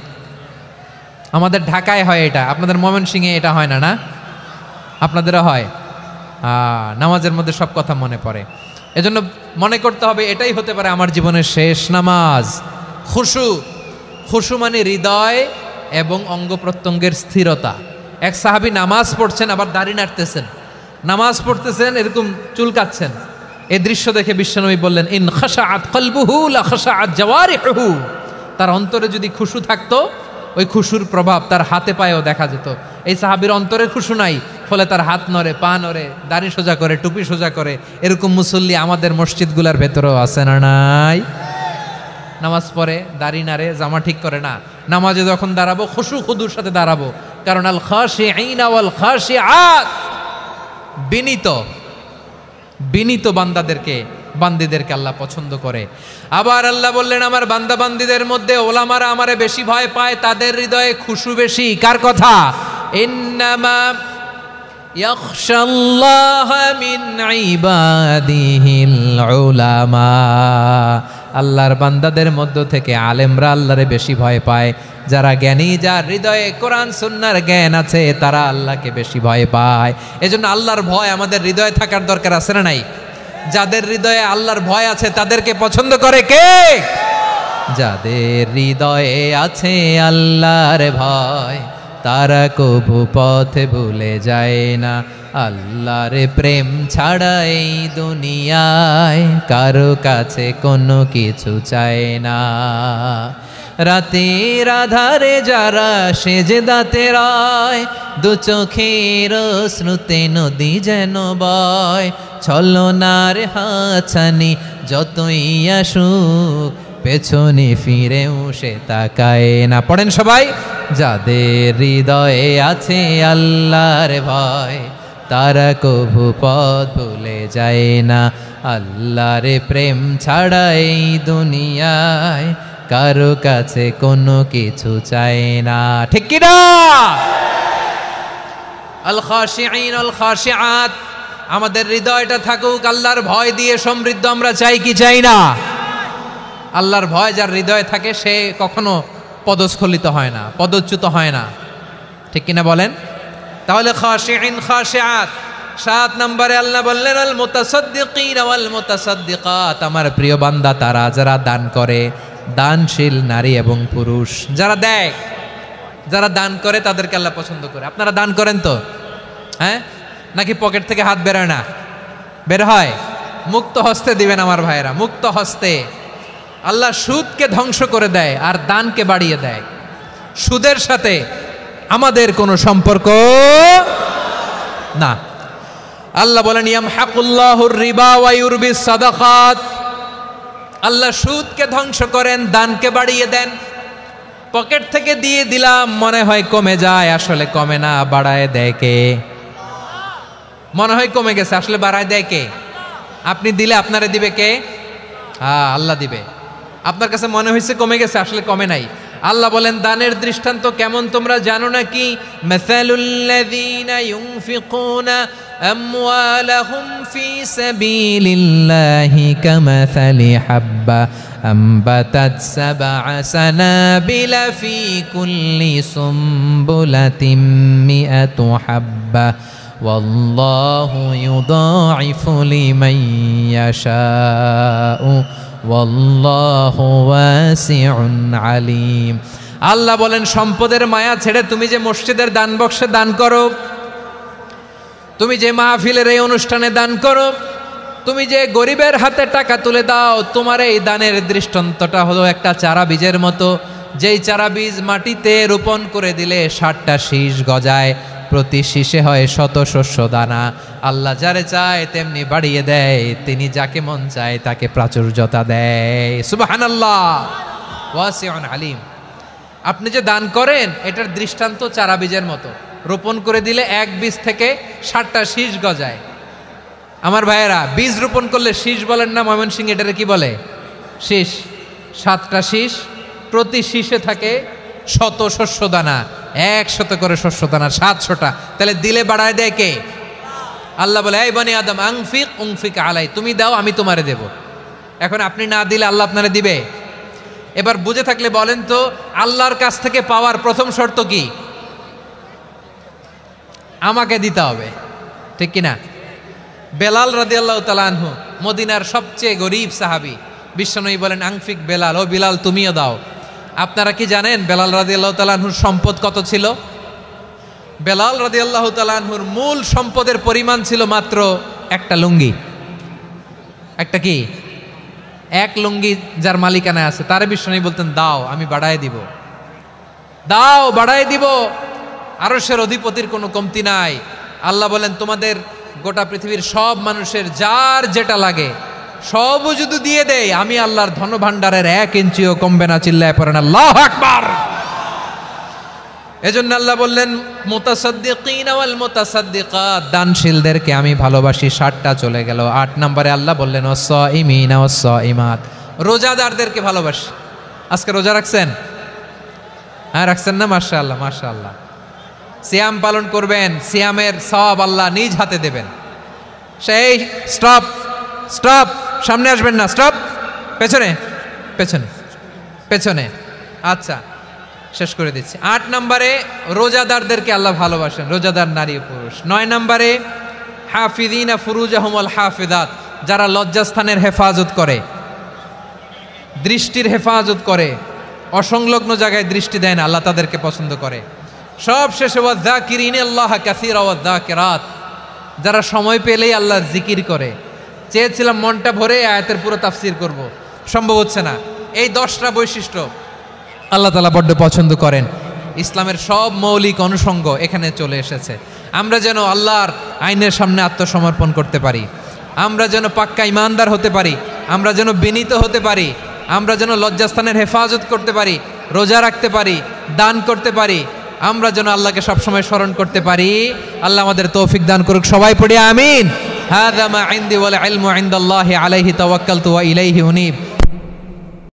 আমাদের ঢাকায় হয় এটা, আপনাদের ময়মনসিংহে এটা হয় না? না আপনাদেরও হয়? নামাজের মধ্যে সব কথা মনে পড়ে। এজন্য মনে করতে হবে এটাই হতে পারে আমার জীবনের শেষ নামাজ। খুশু, খুশু মানে হৃদয় এবং অঙ্গ প্রত্যঙ্গের স্থিরতা। এক সাহাবী নামাজ পড়ছেন আবার দাড়ি নাড়তেছেন, নামাজ পড়তেছেন এরকম চুলকাচ্ছেন। এই দৃশ্য দেখে বিশ্বনবী বললেন ইন খাশাআত কলবুহু লা খাশাআত জাওয়ারিহুহু, তার অন্তরে যদি খুশু থাকতো ওই খুশুর প্রভাব তার হাতে পায়েও দেখা যেত। এই সাহাবীর অন্তরে খুশু নাই, ফলে তার হাত নড়ে, পা নড়ে, দাড়ি সোজা করে, টুপি সোজা করে। এরকম মুসল্লি আমাদের মসজিদগুলোর ভেতরেও আছে না নাই? নামাজ পড়ে, দাড়ি নাড়ে, জামা ঠিক করে না, নামাজে যখন দাঁড়াবো খুশু খুদুর সাথে দাঁড়াবো। কারণ আল খাশিঈনা ওয়াল খাশিআত, বিনীত, বিনীত বান্দাদেরকে বান্দীদেরকে আল্লাহ পছন্দ করে। আবার আল্লাহ বললেন আমার বান্দা বান্দীদের মধ্যে ওলামারা আমারে বেশি ভয় পায়, তাদের হৃদয়ে খুশু বেশি। কার কথা? ইন্নামা ইয়াখশাল্লাহা মিন ইবাদিহিল উলামা। আল্লাহর বান্দাদের মধ্য থেকে আলেমরা আল্লাহরে বেশি ভয় পায়। যারা জ্ঞানী, যার হৃদয়ে কোরআন সুন্নাহর জ্ঞান আছে, তারা আল্লাহকে বেশি ভয় পায়। এজন্য আল্লাহর ভয় আমাদের হৃদয়ে থাকার দরকার আছে না নাই? যাদের হৃদয়ে আল্লাহর ভয় আছে তাদেরকে পছন্দ করে কে? যাদের হৃদয়ে আছে আল্লাহর ভয়, তারা কবু পথ ভুলে যায় না। আল্লাহর প্রেম ছাড়া এই দুনিয়ায় কারো কাছে কোনো কিছু চায় না। রাতের আধারে যারা সেজদাতে রয়, দু চোখের শ্রুতে নদী যেন বয়। ছলনার হাতছানি যতই আসুক, পেছনে ফিরেও সে তাকায় না। পড়েন সবাই। যাদের হৃদয়ে আছে আল্লাহর ভয়, তারা কভু পথ ভুলে যায় না। আল্লাহর প্রেম ছাড়া এই দুনিয়ায় কারো কাছে কোনো কিছু চায় না। ঠিক কি না? আল খাশিঈন আল খাশিআত, আমাদের হৃদয়টা থাকুক আল্লাহর ভয় দিয়ে সমৃদ্ধ। আমরা চাই কি চাই না? আল্লাহর ভয় যার হৃদয়ে থাকে সে কখনো পদস্খলিত হয় না, পদচ্যুত হয় না। ঠিক কিনা বলেন? তাহলে খাশিঈন খাশিআত। 7 নম্বরে আল্লাহ বললেন আল মুতাসাদ্দিকিন ওয়াল মুতাসাদ্দিকাত, আমার প্রিয় বান্দা তারা যারা দান করে, দানশীল নারী এবং পুরুষ যারা দেয়, যারা দান করে তাদেরকে আল্লাহ পছন্দ করে। আপনারা দান করেন তো? হ্যাঁ, নাকি পকেট থেকে হাত বেরোয় না? বের হয়। মুক্ত হস্তে দিবেন আমার ভাইয়েরা, মুক্ত হস্তে। আল্লাহ সুদকে ধ্বংস করে দেয় আর দানকে বাড়িয়ে দেয়। সুদের সাথে আমাদের কোনো সম্পর্ক না। আল্লাহ বলেন ইয়ামহাকুল্লাহুর রিবা ওয়া ইউরবিস সাদাকাত, আল্লাহ সুদকে ধ্বংস করেন, দানকে বাড়িয়ে দেন। পকেট থেকে দিয়ে দিলাম মনে হয় কমে যায়, আসলে কমে না, বাড়ায় দেয় কে? মনে হয় কমে গেছে, আসলে বাড়ায় দেয় কে? আপনি দিলে আপনারে দিবে কে? হ্যাঁ, আল্লাহ দিবে। আপনার কাছে মনে হয়েছে কমে গেছে, আসলে কমে নাই। আল্লাহ বলেন দানের দৃষ্টান্ত কেমন তোমরা জানো নাকি? মাসালুল্লাযীনা ইউনফিকুনা আমওয়ালাহুম ফি সাবিলিল্লাহি কামাসালি হাব্বা আম্বাতাত সাবআ সানাবিলা ফি কুল্লি সুমবুলাতিন মিআতু হাব্বা ওয়াল্লাহু ইউদাঈফু লিমান ইয়াশাউ ওয়াল্লাহু ওয়াসিউন আলিম। আল্লাহ বলেন সম্পদের মায়া ছেড়ে তুমি যে মসজিদের দান বক্সে দান করো, তুমি যে মাহফিলের এই অনুষ্ঠানে দান করো, তুমি যে গরিবের হাতে টাকা তুলে দাও, তোমার এই দানের দৃষ্টান্তটা হলো একটা চারা বীজের মতো। যেই চারা বীজ মাটিতে রোপণ করে দিলে 60টা শীষ গজায়, প্রতি শীষে হয় শত শস্য দানা। আল্লাহ যারে চায় তেমনি বাড়িয়ে দেয়, তিনি যাকে মন চায় তাকে প্রাচুর্যতা দেয়। সুবহানাল্লাহ, ওয়াসিউন আলিম। আপনি যে দান করেন এটার দৃষ্টান্ত চারা বীজের মতো, রোপণ করে দিলে এক বীজ থেকে 60টা শীষ গজায়। আমার ভাইয়েরা, বীজ রোপণ করলে শীষ বলেন না ময়মনসিংহ, এটারে কি বলে? শীষ। 7টা শীষ, প্রতি শীষে থাকে শত শস্য দানা, 100 করে শস্য দানা, 700টা। তাহলে দিলে বাড়ায় দেয় কে? আল্লাহ বলে এই বনি আদম আনফিক উনফিক আলাই, তুমি দাও আমি তোমারে দেব। এখন আপনি না দিলে আল্লাহ আপনারে দিবে? এবার বুঝে থাকলে বলেন তো, আল্লাহর কাছ থেকে পাওয়ার প্রথম শর্ত কি? আমাকে দিতে হবে, ঠিক কিনা? বেলাল রাদিয়াল্লাহু তাআলা আনহু, মদিনার সবচেয়ে গরীব সাহাবী, বিশ্বনবী বলেন আনফিক বেলাল, ও বিলাল তুমিও দাও। আপনারা কি জানেন বেলাল রাদিয়াল্লাহু তাআলা আনহুর সম্পদ কত ছিল? বেলাল রাদিয়াল্লাহু তাআলা আনহুর মূল সম্পদের পরিমাণ ছিল মাত্র একটা লুঙ্গি। একটা কি? এক লুঙ্গি যার মালিকানায় আছে, তারে বিশ্বনবী বলতেন দাও আমি বাড়ায় দিব, দাও বাড়ায় দিব। আরশের অধিপতির কোনো কমতি নাই। আল্লাহ বলেন তোমাদের গোটা পৃথিবীর সব মানুষের যার যেটা লাগে সবও যদি দিয়ে দেয়, আমি আল্লাহর ধনভাণ্ডারের 1 ইঞ্চিও কমবে না। চিল্লায় পড়েন আল্লাহু আকবার। এজন্য আল্লাহ বললেন মুতাসাদ্দিকিনা ওয়াল মুতাসাদ্দিকাত, দানশীলদেরকে আমি ভালোবাসি। 7টা চলে গেল। 8 নম্বরে আল্লাহ বললেন ওয়াস-সাইমিনা ওয়াস-সাইমাত, রোজাদারদেরকে ভালোবাসি। আজকে রোজা রাখছেন? হ্যাঁ রাখছেন না? মাশাআল্লাহ মাশাআল্লাহ। সিয়াম পালন করবেন, সিয়ামের সওয়াব আল্লাহ নিজ হাতে দেবেন। সেই স্টপ স্টপ, সামনে আসবেন না, স্টপ, পেছনে পেছনে পেছনে। আচ্ছা শেষ করে দিচ্ছি। 8 নম্বরে রোজাদারদেরকে আল্লাহ ভালোবাসেন, রোজাদার নারী ও পুরুষ। 9 নম্বরে হাফিযিনা ফুরুজাহুম ওয়াল হাফিযাত, যারা লজ্জাস্থানের হেফাজত করে, দৃষ্টির হেফাজত করে, অসংলগ্ন জায়গায় দৃষ্টি দেয় না, আল্লাহ তাদেরকে পছন্দ করে। সব শেষে ওয়াযাকিরিনাল্লাহ কাসীরা ওয়াযাকিরাত, যারা সময় পেলেই আল্লাহর জিকির করে। চেয়েছিলাম মনটা ভরে আয়াতের পুরো তাফসীর করব, সম্ভব হচ্ছে না। এই 10টা বৈশিষ্ট্য আল্লাহ তাআলা বড্ড পছন্দ করেন। ইসলামের সব মৌলিক অনুষঙ্গ এখানে চলে এসেছে। আমরা যেন আল্লাহর আইনের সামনে আত্মসমর্পণ করতে পারি, আমরা যেন পাক্কা ইমানদার হতে পারি, আমরা যেন বিনীত হতে পারি, আমরা যেন লজ্জাস্থানের হেফাজত করতে পারি, রোজা রাখতে পারি, দান করতে পারি, আমরা যেন আল্লাহকে সবসময় স্মরণ করতে পারি। আল্লাহ আমাদের তৌফিক দান করুক। সবাই পড়ি আমিন। হাযা মা ইনদি ওয়াল ইলমু ইনদাল্লাহি আলাইহি তাওয়াক্কালতু ওয়া ইলাইহি উনীব।